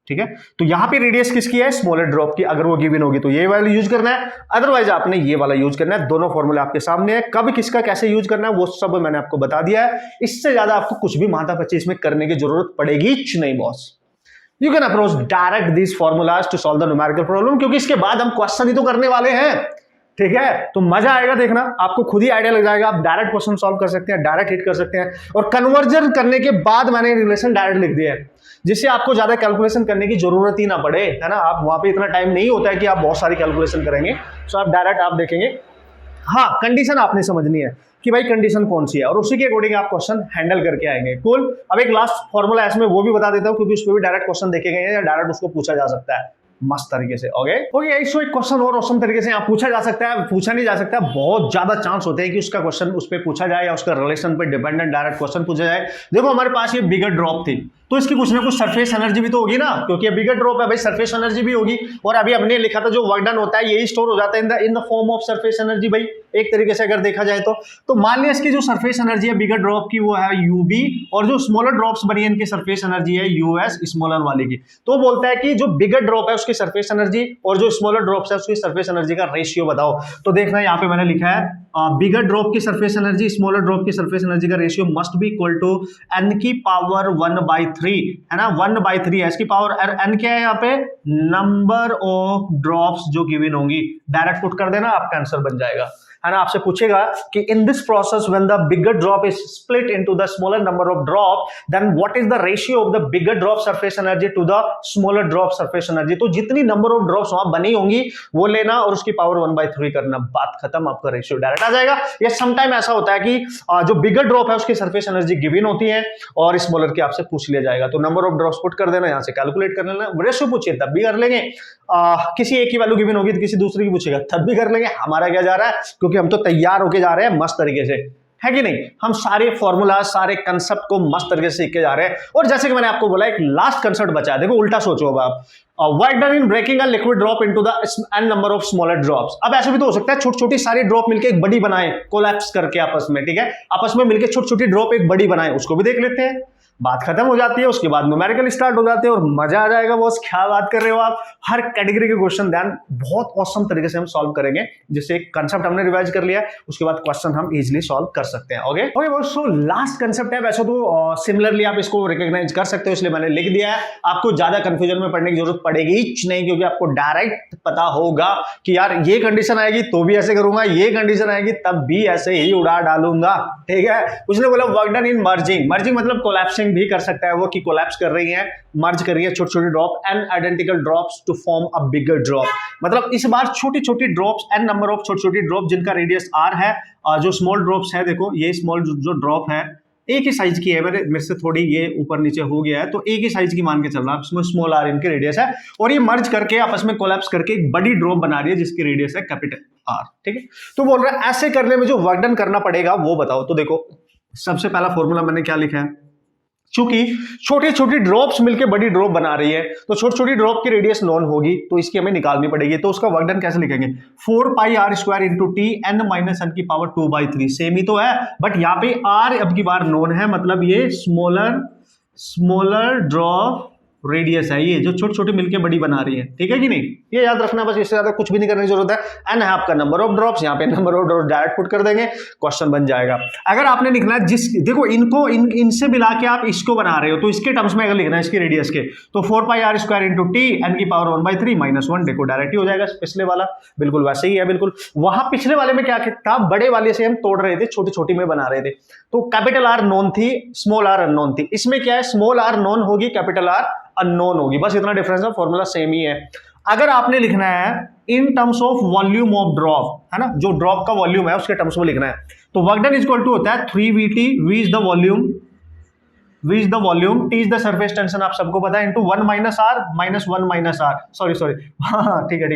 ठीक है, तो यहां पे रेडियस किसकी है? स्मॉलर ड्रॉप की. अगर वो गिवन होगी तो ये वाला यूज करना है, अदरवाइज आपने ये वाला यूज करना है. दोनों फॉर्मूले आपके सामने है, कब किसका कैसे यूज करना है वो सब मैंने आपको बता दिया है. इससे ज्यादा आपको कुछ भी माथा-पच्ची इसमें करने की जरूरत पड़ेगी नहीं boss. You can approach direct these formulas to solve the numerical problem, क्योंकि इसके बाद हम क्वेश्चन ही तो करने वाले हैं. ठीक है, तो मजा आएगा देखना, आपको खुद ही आइडिया लग जाएगा. आप डायरेक्ट क्वेश्चन सॉल्व कर सकते हैं, डायरेक्ट हिट कर सकते हैं. और कन्वर्जन करने के बाद मैंने रिलेशन डायरेक्ट लिख दिया है, जिससे आपको ज्यादा कैलकुलेशन करने की जरूरत ही ना पड़े, है ना. आप वहां पे इतना टाइम नहीं होता है कि आप बहुत सारी कैलकुलेशन करेंगे, सो आप डायरेक्ट आप देखेंगे. हाँ, कंडीशन आपने समझनी है कि भाई कंडीशन कौन सी है, और उसी के अकॉर्डिंग आप क्वेश्चन हैंडल करके आएंगे. कूल. अब एक लास्ट फॉर्मूला है इसमें, वो भी बता देता हूं, क्योंकि उस पर भी डायरेक्ट क्वेश्चन देखे गए हैं या डायरेक्ट उसको पूछा जा सकता है मस्त तरीके से. ओके, इसको एक क्वेश्चन और औसम तरीके से यहाँ पूछा जा सकता है, पूछा नहीं जा सकता, बहुत ज्यादा चांस होते हैं कि उसका क्वेश्चन उस पर पूछा जाए या उसका रिलेशन पे डिपेंडेंट डायरेक्ट क्वेश्चन पूछा जाए. देखो हमारे पास ये बिगर ड्रॉप थी, तो इसकी कुछ ना कुछ सरफेस एनर्जी भी तो होगी ना, क्योंकि ये बिगर ड्रॉप है भाई, सरफेस एनर्जी भी होगी. और अभी हमने लिखा था जो वर्क डन होता है यही स्टोर हो जाता है in the form of surface energy भाई, एक तरीके से अगर देखा जाए तो मान लिया इसकी जो सरफेस एनर्जी है बिगर ड्रॉप की वो है यूबी, और जो स्मॉलर ड्रॉप्स बनी है इनकी सरफेस एनर्जी है यूएस, स्मॉलर वाले की. तो बोलता है कि जो बिगर ड्रॉप है उसकी सरफेस एनर्जी और जो स्मॉलर ड्रॉप्स है उसकी सरफेस एनर्जी का रेशियो बताओ. तो देखना यहाँ पे मैंने लिखा है बिगर ड्रॉप की सरफेस एनर्जी स्मॉलर ड्रॉप की सरफेस एनर्जी का ratio must be equal to n की पावर 1/3, है ना. 1/3 है इसकी पावर. n क्या है यहाँ पे? नंबर ऑफ ड्रॉप्स जो गिवन होंगी. डायरेक्ट पुट कर देना, आपका आंसर बन जाएगा, है ना. आपसे पूछेगा कि in this process when the bigger drop is split into the smaller number of drop, then what is the ratio of the bigger drop surface energy to the smaller drop surface energy. तो जितनी number of drops वहां बनी होंगी वो लेना और उसकी power 1/3 करना, बात खत्म, आपका रेशियो डायरेक्ट आ जाएगा. या समटाइम ऐसा होता है कि जो बिगर ड्रॉप है उसकी सरफेस एनर्जी गिवन होती है और स्मॉलर की आपसे पूछ लिया जाएगा, तो नंबर ऑफ ड्रॉप्स पुट कर देना, यहां से कैलकुलेट कर लेना. रेशियो पूछिए तब भी कर लेंगे, किसी एक की वैल्यू गिवन होगी तो किसी दूसरे की पूछेगा तब भी कर लेंगे. हमारा क्या जा रहा है, क्योंकि हम तो तैयार होके जा रहे हैं मस्त तरीके से, है कि नहीं. हम सारे फॉर्मूला सारे कंसेप्ट को मस्त तरीके से सीख के जा रहे हैं. और जैसे कि मैंने आपको बोला एक लास्ट कंसेप्ट बचा है, देखो उल्टा सोचो. अब आप work done in breaking a liquid drop into the N number of smaller drops. अब ऐसे भी तो हो सकता है छोटी छोटी सारी ड्रॉप मिलके एक बड़ी बनाए, कोलैप्स करके आपस में. ठीक है, आपस में मिलके छोटी छोटी ड्रॉप एक बड़ी बनाए, उसको भी देख लेते हैं. बात खत्म हो जाती है, उसके बाद न्यूमेरिकल स्टार्ट हो जाते हैं और मजा आ जाएगा बॉस. क्या बात कर रहे हो आप. हर कैटेगरी के क्वेश्चन ध्यान बहुत औसम तरीके से हम सॉल्व करेंगे. जैसे एक कंसेप्ट हमने रिवाइज कर लिया, उसके बाद क्वेश्चन हम इजीली सॉल्व कर सकते हैं. Okay boss, so last concept है. वैसे तो सिमिलरली आप इसको रिकॉग्नाइज कर सकते हो, इसलिए मैंने लिख दिया है. आपको ज्यादा कंफ्यूजन में पड़ने की जरूरत पड़ेगी नहीं, क्योंकि आपको डायरेक्ट पता होगा कि यार ये कंडीशन आएगी तो भी ऐसे करूंगा, ये कंडीशन आएगी तब भी ऐसे ही उड़ा डालूंगा. ठीक है, उसने बोला वर्क डन इन मर्जिंग. मर्जिंग मतलब कोलैप्सिंग भी कर सकता है वो, कि कोलैप्स कर रही है, मर्ज कर रही है छोटी छोटी drop N identical drops to form a bigger drop. मतलब इस बार छोटी छोटी ड्रॉप्स, एन नंबर ऑफ छोटी छोटी ड्रॉप जिनका रेडियस आर है. जो स्मॉल ड्रॉप्स है, देखो ये स्मॉल जो ड्रॉप है एक ही साइज की है, मेरे से थोड़ी ये ऊपर नीचे हो गया है, तो एक ही साइज की मान के चल रहा है. इसमें स्मॉल आर इनकी रेडियस है और ये मर्ज करके आपस में कोलैप्स करके एक बड़ी ड्रॉप बना रही है जिसकी रेडियस है कैपिटल आर. ठीक है, तो बोल रहा है ऐसे करने में जो वर्क डन करना पड़ेगा वो बताओ. तो देखो सबसे पहला फॉर्मूला मैंने क्या लिखा है, चूंकि छोटी छोटी ड्रॉप्स मिलकर बड़ी ड्रॉप बना रही है, तो छोटी छोटी ड्रॉप की रेडियस नॉन होगी, तो इसकी हमें निकालनी पड़ेगी। तो उसका वर्क डन कैसे लिखेंगे, 4πr² into T n minus n की पावर 2/3। सेम ही तो है, बट यहाँ पे r अब की बार नॉन है, मतलब ये स्मॉलर ड्रॉप रेडियस है, ये जो छोटी छोटी मिलकर बड़ी बना रही है, ठीक है कि नहीं, ये याद रखना, बस इससे ज्यादा कुछ भी नहीं करने की जरूरत है। एन है आपका नंबर ऑफ ड्रॉप्स, यहाँ पे number of drop direct put कर देंगे, क्वेश्चन बन जाएगा। अगर आपने लिखना है देखो इनसे मिला के आप इसको बना रहे हो, तो इसके टर्म्स में अगर लिखना है इसकी रेडियस के, तो 4πr² इंटू टी n की पावर 1/3 -1, देखो डायरेक्ट ही हो जाएगा। पिछले वाला बिल्कुल वैसे ही है, बिल्कुल वहां पिछले वाले में क्या था, बड़े वाले से हम तोड़ रहे थे, छोटी छोटी में बना रहे थे, तो कैपिटल आर नोन थी, स्मॉल आर अननोन थी। इसमें क्या है, स्मॉल आर नोन होगी, कैपिटल आर अननोन होगी, बस इतना डिफरेंस है, फॉर्मूला सेम ही है। अगर आपने लिखना है इन terms of volume of drop, है ना, जो ड्रॉप का वॉल्यूम है उसके टर्म्स में लिखना है, तो वर्क डन इक्वल टू होता है 3vt, v is the volume, t is the surface tension, आप सबको पता है, into 1 minus R minus 1 minus R, sorry हाँ ठीक है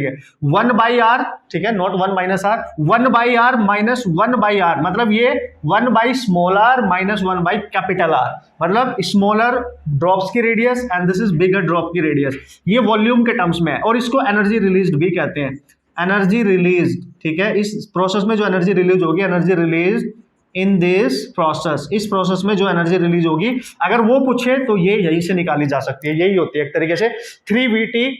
1/r, ठीक है, not 1 minus are, 1/r minus 1/r, मतलब ये 1 small R minus 1 capital R, मतलब स्मॉलर ड्रॉप्स की radius and this is bigger drop की रेडियस, ये वॉल्यूम के टर्म्स में है, और इसको एनर्जी रिलीज्ड भी कहते हैं, एनर्जी रिलीज्ड, ठीक है, इस प्रोसेस में जो एनर्जी रिलीज होगी, energy release in this process, इस प्रोसेस में जो एनर्जी रिलीज होगी, अगर वो पूछे तो ये यहीं से निकाली जा सकती है, यही होती है एक तरीके से 3vt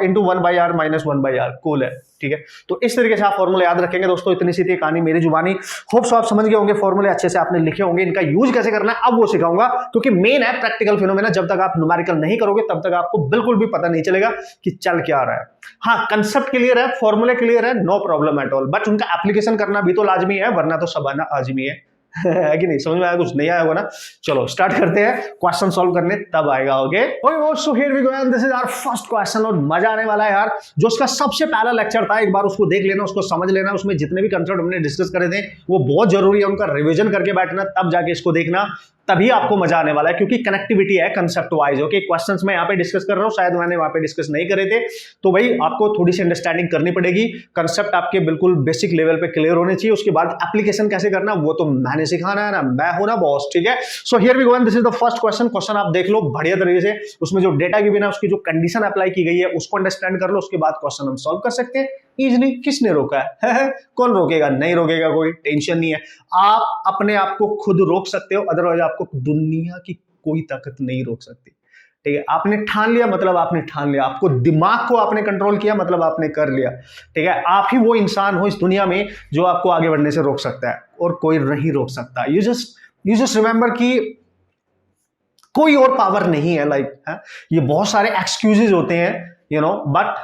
into 1/r minus 1/r, cool है, ठीक है। तो इस तरीके से आप फॉर्मूले याद रखेंगे दोस्तों, इतनी सी थी कहानी मेरी जुबानी, होप सो आप समझ गए होंगे, फॉर्मूले अच्छे से आपने लिखे होंगे, इनका यूज कैसे करना है अब वो सिखाऊंगा, क्योंकि मेन है प्रैक्टिकल फिनोमेना, जब तक आप न्यूमेरिकल नहीं करोगे तब तक आपको बिल्कुल भी पता नहीं चलेगा कि चल क्या रहा है। हाँ, कंसेप्ट क्लियर है, फॉर्मूले क्लियर है, no problem at all, but उनका एप्लीकेशन करना भी तो लाजमी है, वरना तो सब आना आजमी है कि नहीं, समझ में आया, कुछ नहीं आया होगा ना। चलो स्टार्ट करते हैं क्वेश्चन सॉल्व करने, तब आएगा, okay. So here we go and this is our first question, और मजा आने वाला है यार। जो उसका सबसे पहला लेक्चर था, एक बार उसको देख लेना, उसको समझ लेना, उसमें जितने भी कंसेप्ट हमने डिस्कस करे थे वो बहुत जरूरी है, उनका रिवीजन करके बैठना, तब जाके इसको देखना, तभी आपको मजा आने वाला है, क्योंकि कनेक्टिविटी है कंसेप्ट वाइज, ओके। क्वेश्चंस मैं यहाँ पे डिस्कस कर रहा हूँ, शायद मैंने वहां पे डिस्कस नहीं करे थे, तो भाई आपको थोड़ी सी अंडरस्टैंडिंग करनी पड़ेगी, कंसेप्ट आपके बिल्कुल बेसिक लेवल पे क्लियर होने चाहिए, उसके बाद एप्लीकेशन कैसे करना वो तो मैंने सिखाना है ना, मैं हूं ना बॉस, ठीक है। So here we go and this is the first question. Question आप देख लो बढ़िया तरीके से, उसमें जो डेटा गिवन है उसकी जो कंडीशन अप्लाई की गई है उसको अंडरस्टैंड कर लो, उसके बाद क्वेश्चन हम सॉल्व कर सकते हैं इजिली। किसने रोका है? कौन रोकेगा? नहीं रोकेगा कोई, टेंशन नहीं है, आप अपने आप को खुद रोक सकते हो, अदरवाइज आपको दुनिया की कोई ताकत नहीं रोक सकती, ठीक है। आपने ठान लिया मतलब आपने ठान लिया, आपको दिमाग को आपने कंट्रोल किया मतलब आपने कर लिया, ठीक है। आप ही वो इंसान हो इस दुनिया में जो आपको आगे बढ़ने से रोक सकता है, और कोई नहीं रोक सकता। यू जस्ट रिमेंबर कि कोई और पावर नहीं है, लाइक ये बहुत सारे एक्सक्यूजेज होते हैं, बट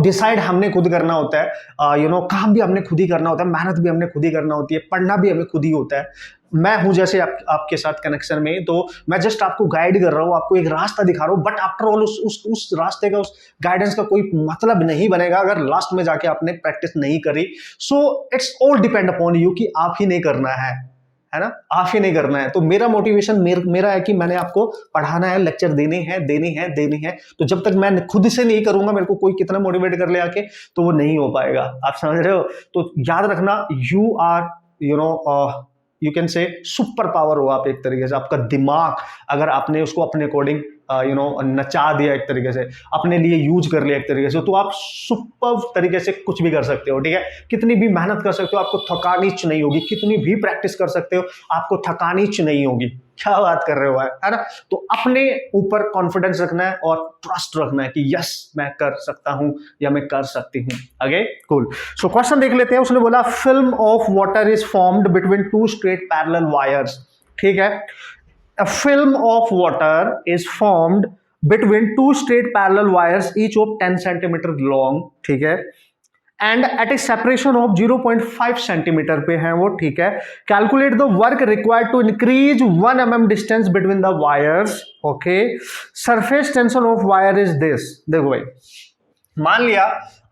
डिसाइड हमने खुद करना होता है, काम भी हमने खुद ही करना होता है, मेहनत भी हमने खुद ही करना होती है, पढ़ना भी हमें खुद ही होता है। मैं हूं जैसे आपके साथ कनेक्शन में, तो मैं जस्ट आपको गाइड कर रहा हूं, आपको एक रास्ता दिखा रहा हूं, बट आफ्टर ऑल उस रास्ते का, उस गाइडेंस का कोई मतलब नहीं बनेगा अगर लास्ट में जाके आपने प्रैक्टिस नहीं करी। So it's all depend upon you कि आप ही नहीं करना है ना, आप ही नहीं करना है। तो मेरा मोटिवेशन मेरा है कि मैंने आपको पढ़ाना है, लेक्चर देने हैं, तो जब तक मैं खुद से नहीं करूंगा, मेरे को कोई कितना मोटिवेट कर ले आके, तो वो नहीं हो पाएगा, आप समझ रहे हो। तो याद रखना, you are you can say super power हो आप, एक तरीके से आपका दिमाग, अगर आपने उसको अपने अकॉर्डिंग नचा दिया, एक तरीके से अपने लिए यूज कर लिया एक तरीके से, तो आप सुपर तरीके से कुछ भी कर सकते हो, ठीक है। कितनी भी मेहनत कर सकते हो, आपको थकानीच नहीं होगी, कितनी भी प्रैक्टिस कर सकते हो, आपको थकानीच नहीं होगी। क्या बात कर रहे हो है ना। तो अपने ऊपर कॉन्फिडेंस रखना है और ट्रस्ट रखना है कि यस मैं कर सकता हूं या मैं कर सकती हूं। Okay cool. सो क्वेश्चन देख लेते हैं। उसने बोला film of water is formed between two straight parallel wires, ठीक है। A film of water is formed between two straight parallel wires, each of 10 centimeter long, ठीक है, and at a separation of 0.5 centimeter पे है वो, ठीक है। Calculate the work required to increase 1 mm distance between the wires, okay. Surface tension of wire is this। देखो भाई, मान लिया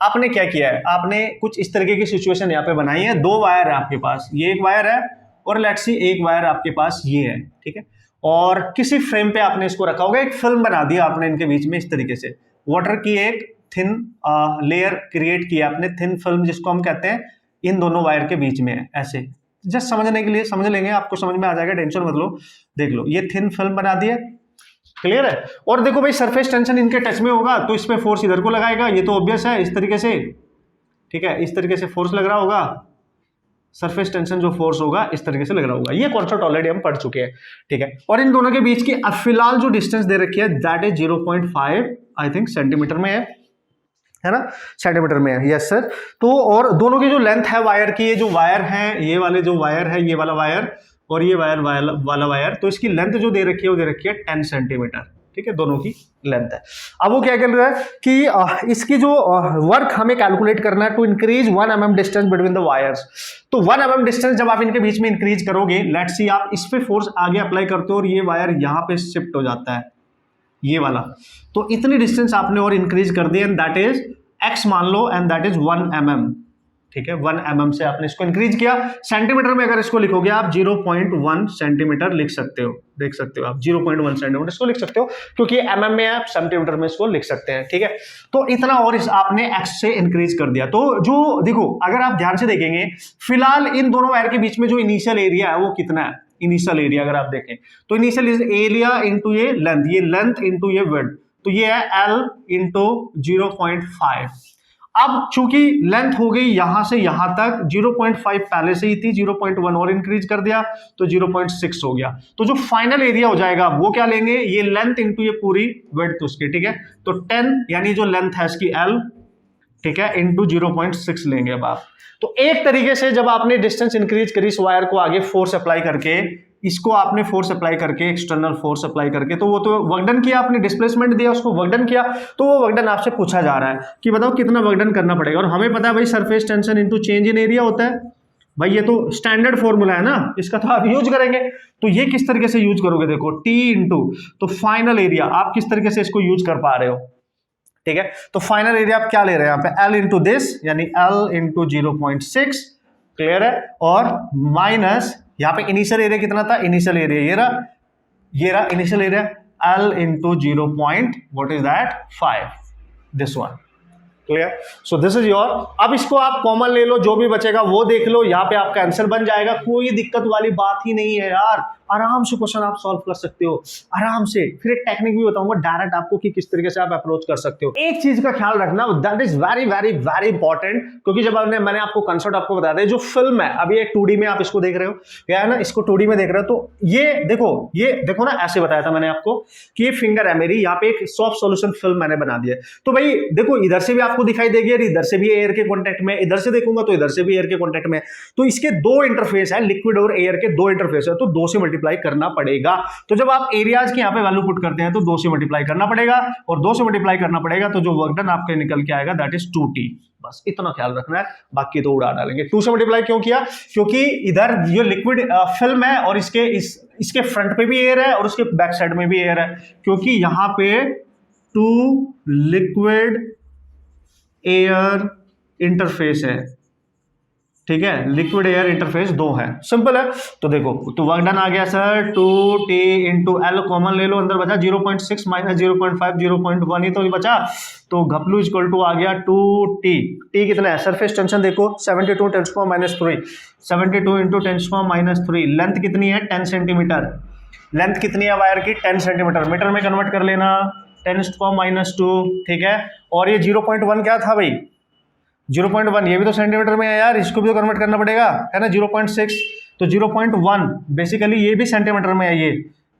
आपने क्या किया है, आपने कुछ इस तरीके की सिचुएशन यहाँ पे बनाई है, दो वायर है आपके पास, ये एक वायर है और लेट्स सी एक वायर आपके पास ये है, ठीक है। और किसी फ्रेम पे आपने इसको रखा होगा, एक फिल्म बना दिया आपने इनके बीच में इस तरीके से, वाटर की एक थिन लेयर क्रिएट किया आपने, थिन फिल्म जिसको हम कहते हैं, इन दोनों वायर के बीच में है ऐसे, जस्ट समझने के लिए समझ लेंगे, आपको समझ में आ जाएगा, टेंशन मत लो। देख लो ये थिन फिल्म बना दी है, क्लियर है। और देखो भाई सरफेस टेंशन इनके टच में होगा तो इसमें फोर्स इधर को लगाएगा, ये तो ऑब्वियस है, इस तरीके से, ठीक है, इस तरीके से फोर्स लग रहा होगा, सरफेस टेंशन जो फोर्स होगा इस तरीके से लग रहा होगा। ये कॉन्सेप्ट ऑलरेडी हम पढ़ चुके हैं, ठीक है। और इन दोनों के बीच की फिलहाल जो डिस्टेंस दे रखी है that is 0.5 I think centimetre में है ना, सेंटीमीटर में है, यस सर। तो और दोनों की जो लेंथ है वायर की, ये जो वायर है, ये वाले जो वायर है, ये वाला वायर और ये वायर वाला वायर, तो इसकी लेंथ जो दे रखी है वो दे रखी है 10 सेंटीमीटर, ठीक है, दोनों की लेंथ है। अब वो क्या कर रहा है कि इसकी जो वर्क हमें कैलकुलेट करना है to increase 1 mm distance between the wires. तो 1 mm डिस्टेंस जब आप इनके बीच में इंक्रीज करोगे, लेट्स सी आप इस पे फोर्स आगे अप्लाई करते हो और ये वायर यहां पे शिफ्ट हो जाता है, ये वाला, तो इतनी डिस्टेंस आपने और इंक्रीज कर दी एंड दैट इज x मान लो एंड दैट इज 1 mm, ठीक है, 1 mm से आपने इसको इंक्रीज किया। सेंटीमीटर में अगर इसको लिखोगे आप 0.1 सेंटीमीटर लिख सकते हो, देख सकते हो आप 0.1 सेंटीमीटर इसको लिख सकते हो, क्योंकि mm में आप सेंटीमीटर में इसको लिख सकते हैं, ठीक है। तो इतना और इस आपने x से इंक्रीज कर दिया। तो जो देखो अगर आप ध्यान से देखेंगे, फिलहाल इन दोनों वायर के बीच में जो इनिशियल एरिया है वो कितना है, इनिशियल एरिया अगर आप देखें तो इनिशियल एरिया इंटू ये लेंथ इंटू ये विड्थ, तो ये है L इंटू 0.5। अब चूंकि लेंथ हो गई यहां से यहां तक 0.5 पहले से ही थी, 0.1 और इंक्रीज कर दिया तो 0.6 हो गया। तो जो फाइनल एरिया हो जाएगा वो क्या लेंगे, ये लेंथ इंटू ये पूरी विड्थ उसकी, ठीक है। तो 10 यानी जो लेंथ है इसकी L, ठीक है, इंटू 0.6 लेंगे अब आप। तो एक तरीके से जब आपने डिस्टेंस इंक्रीज करी इस वायर को आगे फोर्स अप्लाई करके, इसको आपने फोर्स अप्लाई करके, एक्सटर्नल फोर्स अप्लाई करके, तो वो तो वर्क डन किया आपने, डिस्प्लेसमेंट दिया उसको, वर्क डन किया, तो वो वर्क डन आपसे पूछा जा रहा है कि बताओ कितना वर्क डन करना पड़ेगा। और हमें पता है भाई surface tension into change in area होता है, भाई ये तो स्टैंडर्ड फॉर्मूला है ना, इसका तो आप यूज करेंगे। तो ये किस तरीके से यूज करोगे, देखो T इंटू, तो फाइनल एरिया आप किस तरीके से इसको यूज कर पा रहे हो, ठीक है। तो फाइनल एरिया आप क्या ले रहे हैं यहाँ पे, L इंटू दिस यानी L इंटू 0.6, क्लियर है, और माइनस यहाँ पे इनिशियल एरिया कितना था, इनिशियल एरिया ये रहा initial area L into 0.5 this one, clear. So this is your, अब इसको आप कॉमन ले लो, जो भी बचेगा वो देख लो, यहाँ पे आपका आंसर बन जाएगा, कोई दिक्कत वाली बात ही नहीं है यार, आराम से क्वेश्चन आप सॉल्व कर सकते हो आराम से। फिर एक टेक्निक भी बताऊंगा डायरेक्ट आपको कि किस तरीके से आप अप्रोच कर सकते हो। एक चीज का ख्याल रखना, that is very very very important, क्योंकि जब मैंने आपको कंसेप्ट आपको बता दिया, जो फिल्म है अभी एक 2D में आप इसको देख रहे हो, क्या है ना, इसको 2D में देख रहे हो, तो ये देखो ना, ऐसे बताया था मैंने आपको कि ये फिंगर है मेरी, यहाँ पे एक सॉफ्ट सॉल्यूशन फिल्म मैंने बना दिया है। तो भाई देखो इधर से भी आपको दिखाई देगी और इधर से भी एयर के कॉन्टेक्ट में, इधर से देखूंगा तो इधर से भी एयर के कॉन्टेक्ट में, तो इसके दो इंटरफेस है, लिक्विड और एयर के दो इंटरफेस है, तो 2 से मल्टीप्लाई करना पड़ेगा। तो जब आप एरियाज के यहाँ पे वैल्यू पुट करते हैं तो 2 से मल्टीप्लाई करना पड़ेगा, और 2 से मल्टीप्लाई करना पड़ेगा तो जो वर्क डन आपके निकल के आएगा दैट इज 2T, बस इतना ख्याल रखना है, बाकी तो उड़ा डालेंगे। 2 से मल्टीप्लाई क्यों किया, क्योंकि इधर ये लिक्विड फिल्म है और इसके फ्रंट पे भी एयर है और उसके बैक साइड में भी एयर है, क्योंकि यहां पे 2 लिक्विड एयर इंटरफेस है, ठीक है, लिक्विड एयर इंटरफेस 2 है, सिंपल है। तो देखो तो वर्क डन आ गया sir 2T into L common ले लो, अंदर बचा 0.6 माइनस 0.5 0.1 ही तो बचा, तो घपलू इक्वल टू आ गया 2T। T कितना है, सरफेस टेंशन देखो 72 × 3, 72 इंटू 10 -3, लेंथ कितनी है 10 सेंटीमीटर, लेंथ कितनी है वायर की 10 सेंटीमीटर, मीटर में कन्वर्ट कर लेना 10 -2, ठीक है। और ये 0.1 क्या था भाई, 0.1 ये भी तो सेंटीमीटर में है यार, इसको भी तो कन्वर्ट करना पड़ेगा, है ना, 0.6, तो 0.1 बेसिकली ये भी सेंटीमीटर में है,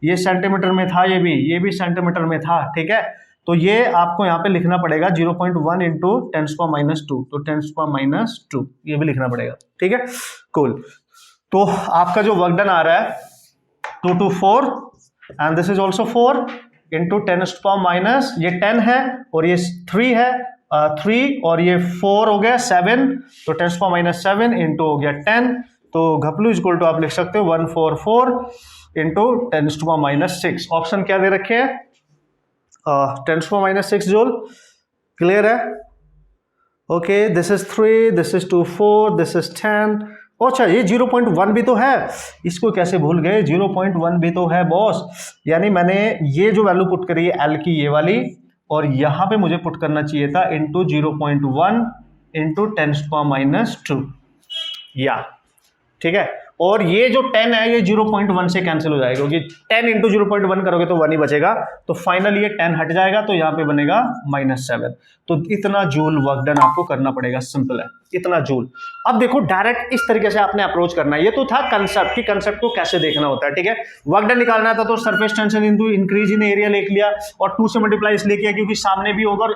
ये सेंटीमीटर में था, ये भी सेंटीमीटर में था, ठीक है। तो ये आपको यहाँ पे लिखना पड़ेगा 0.1 इंटू 10⁻², तो 10⁻², ये भी लिखना पड़ेगा, ठीक है, कूल। तो आपका जो वर्क डन आ रहा है 2 to 4 and this is also 4 into 10⁻, ये 10 है और ये 3 है, 3 और ये 4 हो गया 7, तो 10⁻7 इंटू हो गया 10, तो घपलू इक्वल टू आप लिख सकते हो 144 इंटू 10⁻6। ऑप्शन क्या दे रखे हैं, 10⁻6 जूल, क्लियर है, okay. This is 3, this is 2 4, this is 10। अच्छा ये 0.1 भी तो है, इसको कैसे भूल गए, 0.1 भी तो है बॉस, यानी मैंने ये जो वैल्यू पुट करी है L की ये वाली, और यहां पे मुझे पुट करना चाहिए था इंटू 0.1 इंटू 10⁻², या ठीक है। और ये जो 10 है ये 0.1 से कैंसिल हो जाएगा, क्योंकि 10 इंटू 0.1 करोगे तो 1 ही बचेगा, तो फाइनली ये 10 हट जाएगा, तो यहाँ पे बनेगा -7। तो इतना जूल वर्क डन आपको करना पड़ेगा, सिंपल है, इतना जूल। अब देखो डायरेक्ट इस तरीके से आपने अप्रोच करना है। ये तो था कंसेप्ट कि कंसेप्ट को कैसे देखना होता है, ठीक है। वर्क डन निकालना था तो surface tension into increase in area लिख लिया, और 2 से मल्टीप्लाई इसलिए किया क्योंकि सामने भी होगा,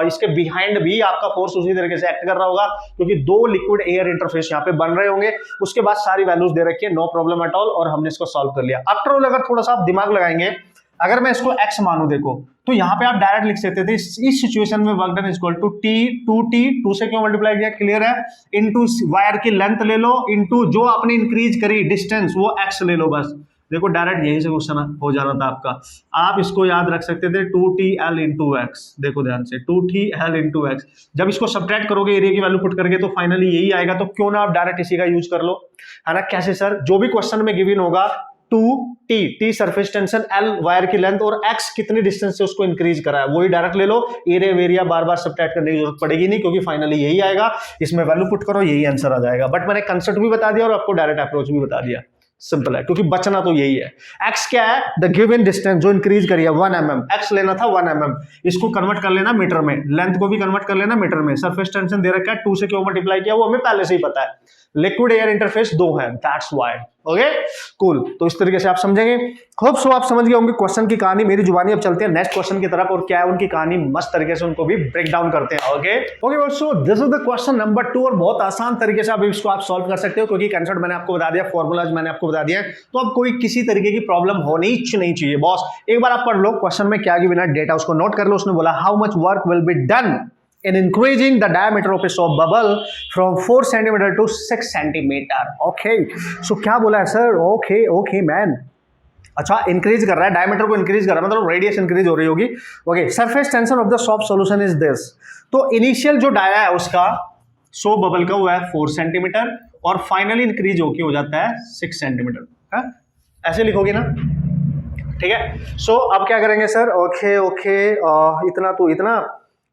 इसके बिहाइंड भी आपका फोर्स उसी तरीके से एक्ट कर रहा होगा, क्योंकि 2 लिक्विड एयर इंटरफेस यहाँ पे बन रहे होंगे। उसके बाद सारी वैल्यूज दे रखी है, नो प्रॉब्लम एट ऑल, और हमने इसको सॉल्व कर लिया। आफ्टर ऑल अगर थोड़ा सा आप दिमाग लगाएंगे, अगर मैं इसको x मानू देखो, तो यहाँ पे आप डायरेक्ट लिख सकते थे इस सिचुएशन में work done is equal to t 2t, 2 से क्यों मल्टीप्लाई किया, क्लियर है, इनटू वायर की लेंथ ले लो, इनटू जो आपने इंक्रीज करी डिस्टेंस वो x ले लो, बस। देखो डायरेक्ट यही से क्वेश्चन हो जाना था आपका। आप इसको याद रख सकते थे 2tl इंटू एक्स, देखो ध्यान से 2tl इंटू एक्स। जब इसको सब्ट्रैक्ट करोगे एरिया की वैल्यू पुट करके तो फाइनली यही आएगा, तो क्यों ना आप डायरेक्ट इसी का यूज कर लो, है ना। कैसे सर, जो भी क्वेश्चन में गिवन होगा 2t surface tension, l wire की लेंथ, और x कितनी डिस्टेंस से उसको इंक्रीज करा है, वही डायरेक्ट ले लो। एरिया वेरिया बार बार सब्ट्रैक्ट करने की जरूरत पड़ेगी नहीं, क्योंकि फाइनली यही आएगा, इसमें वैल्यू पुट करो यही आंसर आ जाएगा। बट मैंने कंसेप्ट भी बता दिया और आपको डायरेक्ट अप्रोच भी बता दिया, सिंपल है, क्योंकि बचना तो यही है। x क्या है, द गिवन डिस्टेंस जो इंक्रीज करी है 1 mm, x लेना था 1 mm, इसको कन्वर्ट कर लेना मीटर में, लेंथ को भी कन्वर्ट कर लेना मीटर में। सरफेस टेंशन दे रखा है, 2 से क्यों मल्टीप्लाई किया वो हमें पहले से ही पता है, लिक्विड एयर इंटरफेस 2 है, दैट्स व्हाई। ओके कूल, तो इस तरीके से आप समझेंगे। होप सो आप समझ गए होंगे क्वेश्चन की कहानी, मेरी जुबानी। अब चलते हैं नेक्स्ट क्वेश्चन की तरफ, और क्या है उनकी कहानी, मस्त तरीके से उनको भी ब्रेक डाउन करते हैं। Okay so this is the question number 2, और बहुत आसान तरीके से आप इसको आप सॉल्व कर सकते हो, क्योंकि कंसेप्ट मैंने आपको बता दिया, फॉर्मूलाज मैंने आपको बता दिया, तो अब कोई किसी तरीके की प्रॉब्लम होनी ही नहीं चाहिए बॉस। एक बार आप पढ़ लो क्वेश्चन में क्या गिवन है, डेटा उसको नोट कर लो। उसने बोला how much work will be done in increasing the diameter of a soap bubble from 4 cm to 6 cm. Okay, so क्या बोला है सर? Okay man, अच्छा इंक्रीज कर रहा है, डायमीटर को इंक्रीज कर रहा है, मतलब रेडियस इंक्रीज हो रही होगी। Okay, surface tension of the soap solution is this. तो इनिशियल जो डाया है उसका सोप बबल का वो है 4 सेंटीमीटर, और फाइनली इंक्रीज होके हो जाता है 6 सेंटीमीटर। ऐसे लिखोगे ना, ठीक है। सो अब क्या करेंगे सर, ओके इतना तो इतना,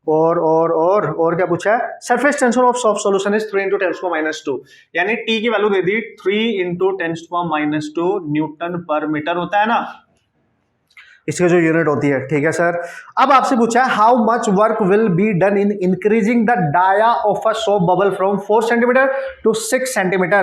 और क्या पूछा है, surface tension of soft solution is 3 × 10⁻², यानी टी की वैल्यू दे दी 3 × 10⁻² न्यूटन पर मीटर होता है ना, इसकी जो यूनिट होती है, ठीक है सर। अब आपसे पूछा है how much work will be done in increasing the dia of a soap bubble from 4 centimetre to 6 centimetre.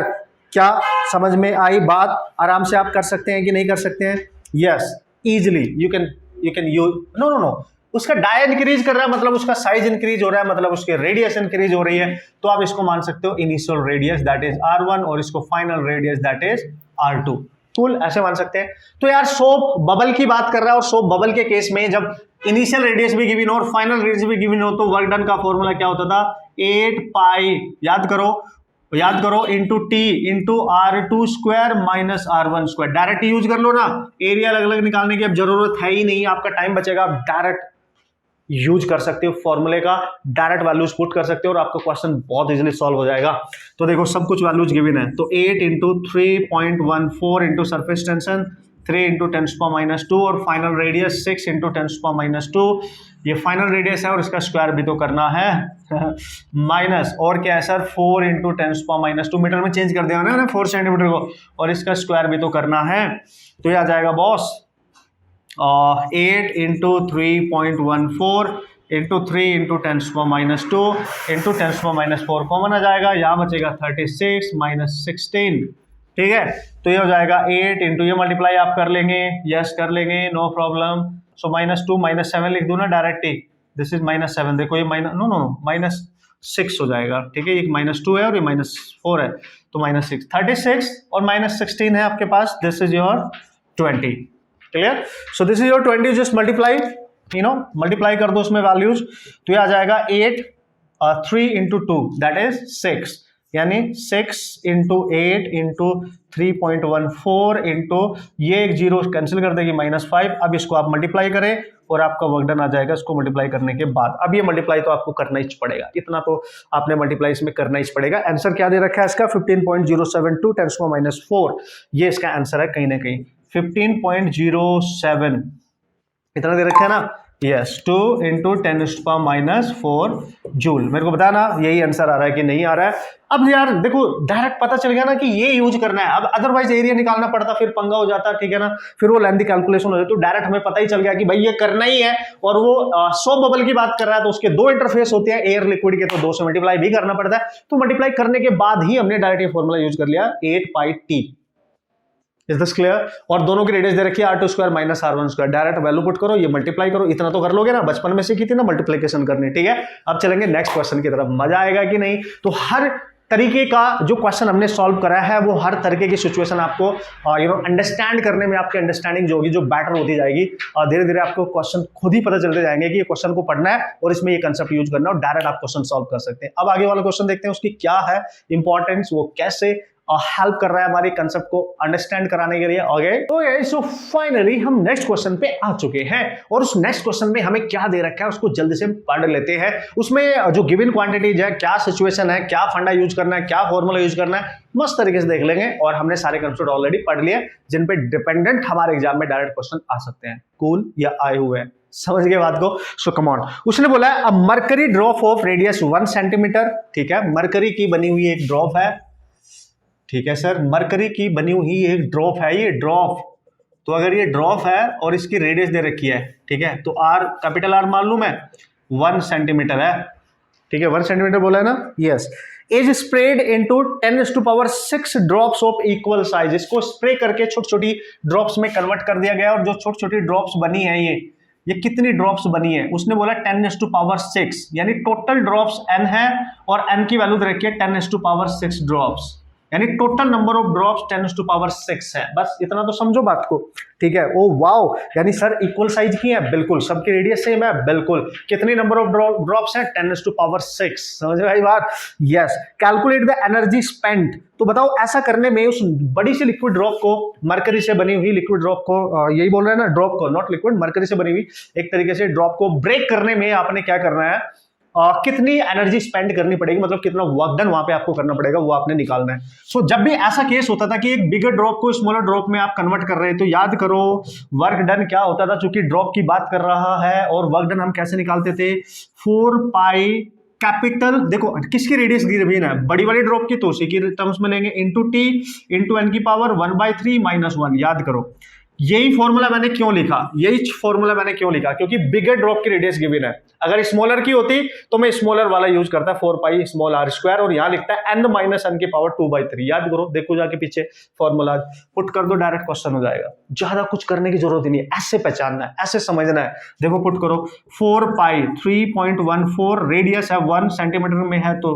क्या समझ में आई बात? आराम से आप कर सकते हैं कि नहीं कर सकते हैं? Yes, easily you can use. No, उसका डाया इंक्रीज कर रहा है मतलब उसका साइज इंक्रीज हो रहा है, मतलब उसके रेडियस इंक्रीज हो रही है, तो आप इसको मान सकते हो initial radius that is r1, और इसको final radius that is r2। Cool, ऐसे मान सकते हैं। तो यार सोप बबल की बात कर रहा है, और सोप बबल के केस में जब इनिशियल रेडियस भी गिवन हो और फाइनल रेडियस भी गिवन हो, तो वर्क डन का फॉर्मूला क्या होता था, 8 पाई, याद करो into T into r2² minus r1²। Direct use कर लो ना, एरिया अलग अलग निकालने की अब जरूरत है ही नहीं, आपका टाइम बचेगा, आप डायरेक्ट यूज कर सकते हो फॉर्मूले का, डायरेक्ट वैल्यूज पुट कर सकते हो, और आपका क्वेश्चन बहुत इजीली सॉल्व हो जाएगा। तो देखो सब कुछ वैल्यूज गिवन है, तो 8 × 3.14 इंटू सरफेस टेंशन 3 × 10⁻², और फाइनल रेडियस 6 × 10⁻²। ये फाइनल रेडियस है और इसका स्क्वायर भी तो करना है माइनस, और क्या है सर 4 × 10⁻², मीटर में चेंज कर दिया ना 4 सेंटीमीटर को, और इसका स्क्वायर भी तो करना है। तो ये आ जाएगा बॉस 8 × 3.14 इंटू 3 × 10⁻² इंटू 10⁻4 कॉमन आ जाएगा, यहाँ बचेगा 36 माइनस 16, ठीक है। तो ये हो जाएगा 8 इंटू, ये मल्टीप्लाई आप कर लेंगे, यस कर लेंगे, नो प्रॉब्लम। सो -2 -7 लिख दूं ना डायरेक्ट ही, दिस इज -7, देखो ये -6 हो जाएगा, ठीक है। ये -2 है और ये -4 है, तो -6, 36 और -16 है आपके पास, this is your 20, clear. So this is your 20, just multiply, multiply कर दो उसमें वैल्यूज, तो ये आ जाएगा 8 3 × 2 दैट इज 6, यानी 6 × 8 × 3.14 इंटू ये एक जीरो कैंसिल कर देगी -5। अब इसको आप मल्टीप्लाई करें और आपका वर्क डन आ जाएगा इसको मल्टीप्लाई करने के बाद। अब ये मल्टीप्लाई तो आपको करना ही पड़ेगा, इतना तो आपने मल्टीप्लाई इसमें करना ही पड़ेगा। आंसर क्या दे रखा है इसका 15.072 10⁻⁴, ये इसका आंसर है कहीं ना कहीं 15.07, इतना दे रखा है ना। Yes 2 into 10⁻⁴ joule. मेरे को बताना यही आंसर आ रहा है कि नहीं आ रहा है। अब यार देखो डायरेक्ट पता चल गया ना कि ये यूज करना है, अब अदरवाइज एरिया निकालना पड़ता, फिर पंगा हो जाता, ठीक है ना, फिर वो लेंथी कैलकुलेशन हो जाती। तो डायरेक्ट हमें पता ही चल गया कि भाई ये करना ही है। और वो 100 बबल की बात कर रहा है तो उसके दो इंटरफेस होते हैं एयर लिक्विड के, तो 2 से मल्टीप्लाई भी करना पड़ता है। तो मल्टीप्लाई करने के बाद ही हमने डायरेक्ट ये फॉर्मूला यूज कर लिया 8πt। Is this clear? और दोनों की रेडियस दे रखी है r2 square minus r1 square. Direct value put करो, ये मल्टीप्लाई करो, इतना तो कर लोगे ना, बचपन में सीखी थी ना मल्टीप्लिकेशन करनी, ठीक है। अब चलेंगे नेक्स्ट क्वेश्चन की तरफ, मजा आएगा कि नहीं। तो हर तरीके का जो क्वेश्चन हमने सॉल्व करा है वो हर तरीके की सिचुएशन आपको अंडरस्टैंड करने में, आपकी अंडरस्टैंडिंग जो होगी जो बेटर होती जाएगी। धीरे धीरे आपको क्वेश्चन खुद ही पता चलते जाएंगे कि ये क्वेश्चन को पढ़ना है और इसमें ये कंसेप्ट यूज करना है और डायरेक्ट आप क्वेश्चन सॉल्व कर सकते हैं। अब आगे वाला क्वेश्चन देखते हैं उसकी क्या है इंपॉर्टेंस, वो कैसे हेल्प कर रहा है हमारे कंसेप्ट को अंडरस्टैंड कराने के लिए। ओके सो फाइनली हम नेक्स्ट क्वेश्चन पे आ चुके हैं और उस नेक्स्ट क्वेश्चन में हमें क्या दे रखा है उसको जल्दी से पढ़ लेते हैं। उसमें जो गिवन क्वांटिटीज है, क्या सिचुएशन है, क्या फंडा यूज करना है, क्या फॉर्मूला यूज करना है, मस्त तरीके से देख लेंगे। और हमने सारे कंसेप्ट ऑलरेडी पढ़ लिए जिन पे डिपेंडेंट हमारे एग्जाम में डायरेक्ट क्वेश्चन आ सकते हैं, कूल या आए हुए हैं। समझ गए बात को? So come on. उसने बोला है a mercury drop of radius 1 centimetre, ठीक है, मरकरी की बनी हुई एक ड्रॉप है, ठीक है सर, मरकरी की बनी हुई एक ड्रॉप है, ये ड्रॉप। तो अगर ये ड्रॉप है और इसकी रेडियस दे रखी है, ठीक है, तो आर कैपिटल आर मालूम है 1 सेंटीमीटर है, ठीक है, 1 सेंटीमीटर बोला है ना, yes. Is spread into 10⁻⁶ drops of equal size. इसको स्प्रे करके छोटी छोटी ड्रॉप्स में कन्वर्ट कर दिया गया और जो छोटी छोटी ड्रॉप्स बनी है ये कितनी ड्रॉप्स बनी है, उसने बोला 10⁻⁶, यानी टोटल ड्रॉप्स n है और n की वैल्यू दे रखी है 10⁻⁶ ड्रॉप्स, यानी टोटल नंबर ऑफ ड्रॉप्स 10⁻⁶ है। बस इतना तो समझो बात को, ठीक है। ओ वाओ, यानी सर इक्वल साइज की है, बिल्कुल। सबकी रेडियस सेम है, बिल्कुल। कितनी नंबर ऑफ ड्रॉप्स है? 10⁻⁶। समझ भाई बात? Yes. Calculate the energy spent. तो बताओ ऐसा करने में उस बड़ी सी लिक्विड ड्रॉप को, मरकरी से बनी हुई लिक्विड ड्रॉप को, यही बोल रहे हैं ना, ड्रॉप को, नॉट लिक्विड, मरकरी से बनी हुई एक तरीके से ड्रॉप को ब्रेक करने में आपने क्या करना है, कितनी एनर्जी स्पेंड करनी पड़ेगी, मतलब कितना वर्क डन वहां पे आपको करना पड़ेगा, वो आपने निकालना है। सो जब भी ऐसा केस होता था कि एक बिगर ड्रॉप को स्मॉलर ड्रॉप में आप कन्वर्ट कर रहे हैं, तो याद करो वर्क डन क्या होता था, चूंकि ड्रॉप की बात कर रहा है। और वर्क डन हम कैसे निकालते थे? 4π कैपिटल, देखो किसकी रेडियस गिवन है, बड़ी वाली ड्रॉप की, तो उसी की टर्म्स में लेंगे, इंटू टी इंटू n की पावर 1/3 - 1। याद करो यही फॉर्मूला मैंने क्यों लिखा, क्योंकि बिगर ड्रॉप की रेडियस गिवन है। अगर स्मॉलर की होती तो मैं स्मॉलर वाला यूज करता, 4π स्मॉल r स्क्वायर, और यहां लिखता है n - n की पावर 2/3। याद करो, देखो जाके पीछे फॉर्मूला पुट कर दो, डायरेक्ट क्वेश्चन हो जाएगा। ज्यादा कुछ करने की जरूरत ही नहीं है, ऐसे पहचानना है, ऐसे समझना है। देखो पुट करो, 4π 3.14, रेडियस है 1 सेंटीमीटर में है तो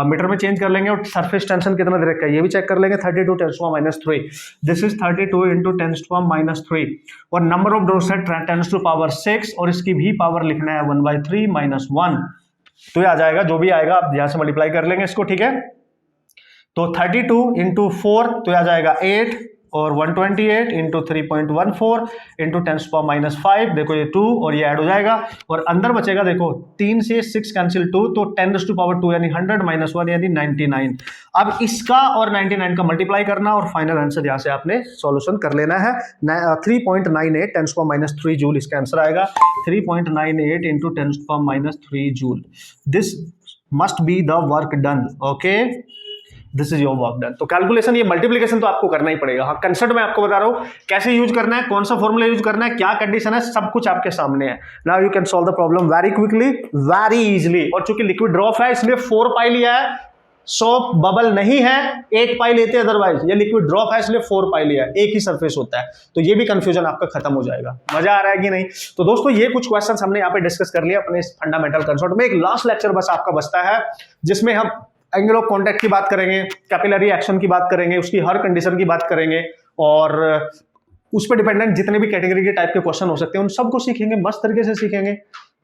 मीटर में चेंज कर लेंगे। और सरफेस टेंशन कितना दे रखा है ये भी चेक कर लेंगे, 32 × 10⁻³ दिस इज 32 × 10⁻³ और नंबर ऑफ ड्रॉप्स है 10⁻⁶ और इसकी भी पावर लिखना है 1/3 - 1। तो ये आ जाएगा, जो भी आएगा आप यहां से मल्टीप्लाई कर लेंगे इसको, ठीक है। तो 32 × 4 तो ये आ जाएगा 8 और 128 × 3.14 × 10⁻⁵, देखो ये 2 और ये ऐड हो जाएगा और अंदर बचेगा, देखो 3 से 6 कैंसिल 2 तो 10⁻² यानी 100 - 1 यानी 99। अब इसका और 99 का मल्टीप्लाई करना और फाइनल आंसर यहां से आपने सॉल्यूशन कर लेना है। 3.98 10⁻³ जूल इसका आंसर आएगा, 3.98 × 10⁻³ joule. This must be the work done, okay, this is your work done. तो कैलकुलेशन, ये मल्टीप्लिकेशन तो आपको करना ही पड़ेगा। हाँ, कंसेप्ट मैं आपको बता रहा हूं कैसे यूज करना है, कौन सा फॉर्मूला यूज करना है, क्या कंडीशन है, सब कुछ आपके सामने है। Now you can solve the problem very quickly, very easily. और चूंकि लिक्विड ड्रॉप है इसलिए 4π लिया है, 100 बबल नहीं है, 8π लेते हैं, अदरवाइज ये लिक्विड ड्रॉप है इसलिए 4π लिया है, एक ही सरफेस होता है। तो ये भी कंफ्यूजन आपका खत्म हो जाएगा। मजा आ रहा है कि नहीं? तो दोस्तों ये कुछ क्वेश्चंस हमने यहाँ पे डिस्कस कर लिया अपने इस फंडामेंटल कंसेप्ट में। एक लास्ट लेक्चर बस आपका बचता है जिसमें हम एंगल ऑफ कॉन्टैक्ट की बात करेंगे, कैपिलरी एक्शन की बात करेंगे, उसकी हर कंडीशन की बात करेंगे और उस पर डिपेंडेंट जितने भी कैटेगरी के टाइप के क्वेश्चन हो सकते हैं उन सबको सीखेंगे, मस्त तरीके से सीखेंगे,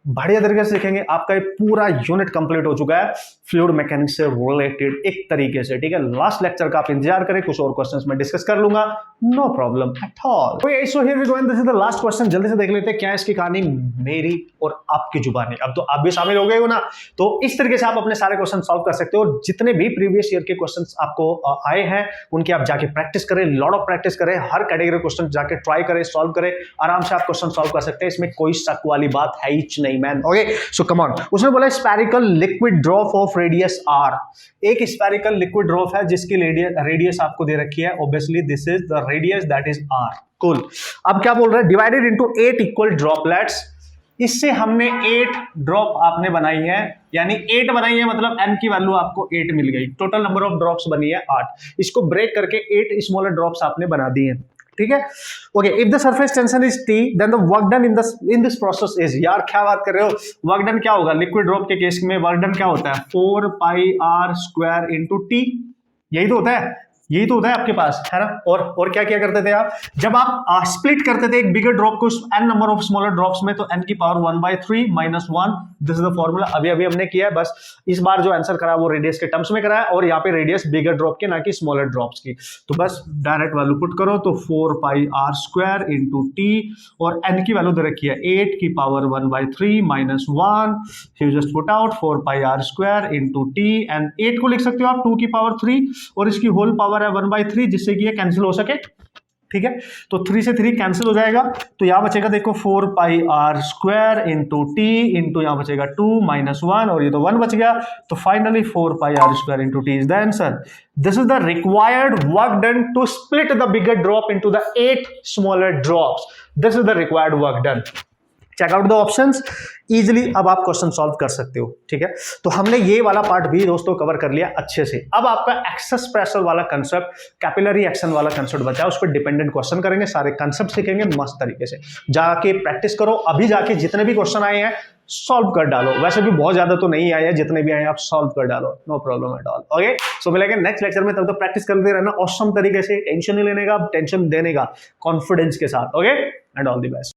बढ़िया तरीके से सीखेंगे। आपका ये पूरा यूनिट कंप्लीट हो चुका है फ्लूइड मैकेनिक्स से रिलेटेड एक तरीके से, ठीक है। लास्ट लेक्चर का आप इंतजार करें, कुछ और क्वेश्चंस मैं डिस्कस कर लूंगा। No problem at all. Okay, so here we go and this is the last question. जल्दी से देख लेते हैं क्या है इसकी कहानी मेरी और आपकी जुबानी। अब तो आप भी शामिल हो गए हो ना, तो इस तरीके से आप अपने सारे क्वेश्चन सॉल्व कर सकते हो। और जितने भी प्रीवियस ईयर के क्वेश्चंस आपको आए हैं उनकी आप जाके प्रैक्टिस करें, लॉट ऑफ प्रैक्टिस करें, हर कैटेगरी क्वेश्चन जाके ट्राई करें, सॉल्व करें, आराम से आप क्वेश्चन सॉल्व कर सकते हैं। इसमें कोई शक वाली बात है ही नहीं man. Okay, so come on. उसने बोला spherical liquid drop of radius R. एक स्फेरिकल लिक्विड ड्रॉप है जिसकी रेडियस आपको दे रखी है, obviously this is the radius that is R. Cool. अब क्या बोल रहा है, डिवाइडेड इनटू 8 इक्वल ड्रॉपलेट्स। इससे हमने 8 ड्रॉप आपने बनाई है, यानी 8 बनाई है, मतलब n की वैल्यू आपको 8 मिल गई। टोटल नंबर ऑफ ड्रॉप्स बनी है 8। इसको ब्रेक करके 8 स्मॉलर ड्रॉप्स आपने बना दिए, ठीक है। Okay, if the surface tension is T then the work done in this process is. यार क्या बात कर रहे हो, वर्क डन क्या होगा लिक्विड ड्रॉप के केस में? वर्क डन क्या होता है, 4 pi r square into T। यही तो होता है, यही तो होता है आपके पास, है ना। और क्या क्या करते थे आप, जब आप स्प्लिट करते थे एक बिगर ड्रॉप को n number of smaller drops में, तो n की power 1/3 minus 1, this is the formula. अभी हमने किया है, बस इस बार जो आंसर करा वो रेडियस के टर्म्स में करा है, और यहाँ पे रेडियस बिगर ड्रॉप के, ना कि स्मॉलर ड्रॉप्स की। तो बस डायरेक्ट वैल्यू पुट करो, तो 4 pi r square into T, और n की वैल्यू दे रखी है 8 की power 1/3 minus 1, you just put out 4 pi r square into T, and 8 को लिख सकते हो आप 2 की पावर 3, और इसकी होल पावर है 1/3, जिससे कि ये कैंसिल हो सके, ठीक है। तो 3 से 3 कैंसिल हो जाएगा, तो यहां बचेगा देखो 4 pi r square into T into यहां बचेगा 2 माइनस 1, और ये तो 1 बच गया। तो finally 4 pi r square into T is the answer. This is the required work done to split the bigger drop into the 8 smaller drops. This is the required work done. Check out the options, easily अब आप question solve कर सकते हो, ठीक है। तो हमने ये वाला पार्ट भी दोस्तों कवर कर लिया अच्छे से। अब आपका एक्सेस प्रेशर वाला कंसेप्ट, कैपिलरी एक्शन वाला कंसेप्ट बचा है, उस पर डिपेंडेंट क्वेश्चन करेंगे, सारे कंसेप्ट सीखेंगे मस्त तरीके से। जाके प्रैक्टिस करो, अभी जाके जितने भी क्वेश्चन आए हैं सॉल्व कर डालो। वैसे भी बहुत ज्यादा तो नहीं आए हैं, जितने भी आए हैं आप सॉल्व कर डालो, no problem at all. Okay, so मिलेंगे नेक्स्ट लेक्चर में, तब तक प्रैक्टिस करते रहना ऑसम तरीके से, टेंशन नहीं लेने का, टेंशन देने का कॉन्फिडेंस के साथ। Okay, and all the best.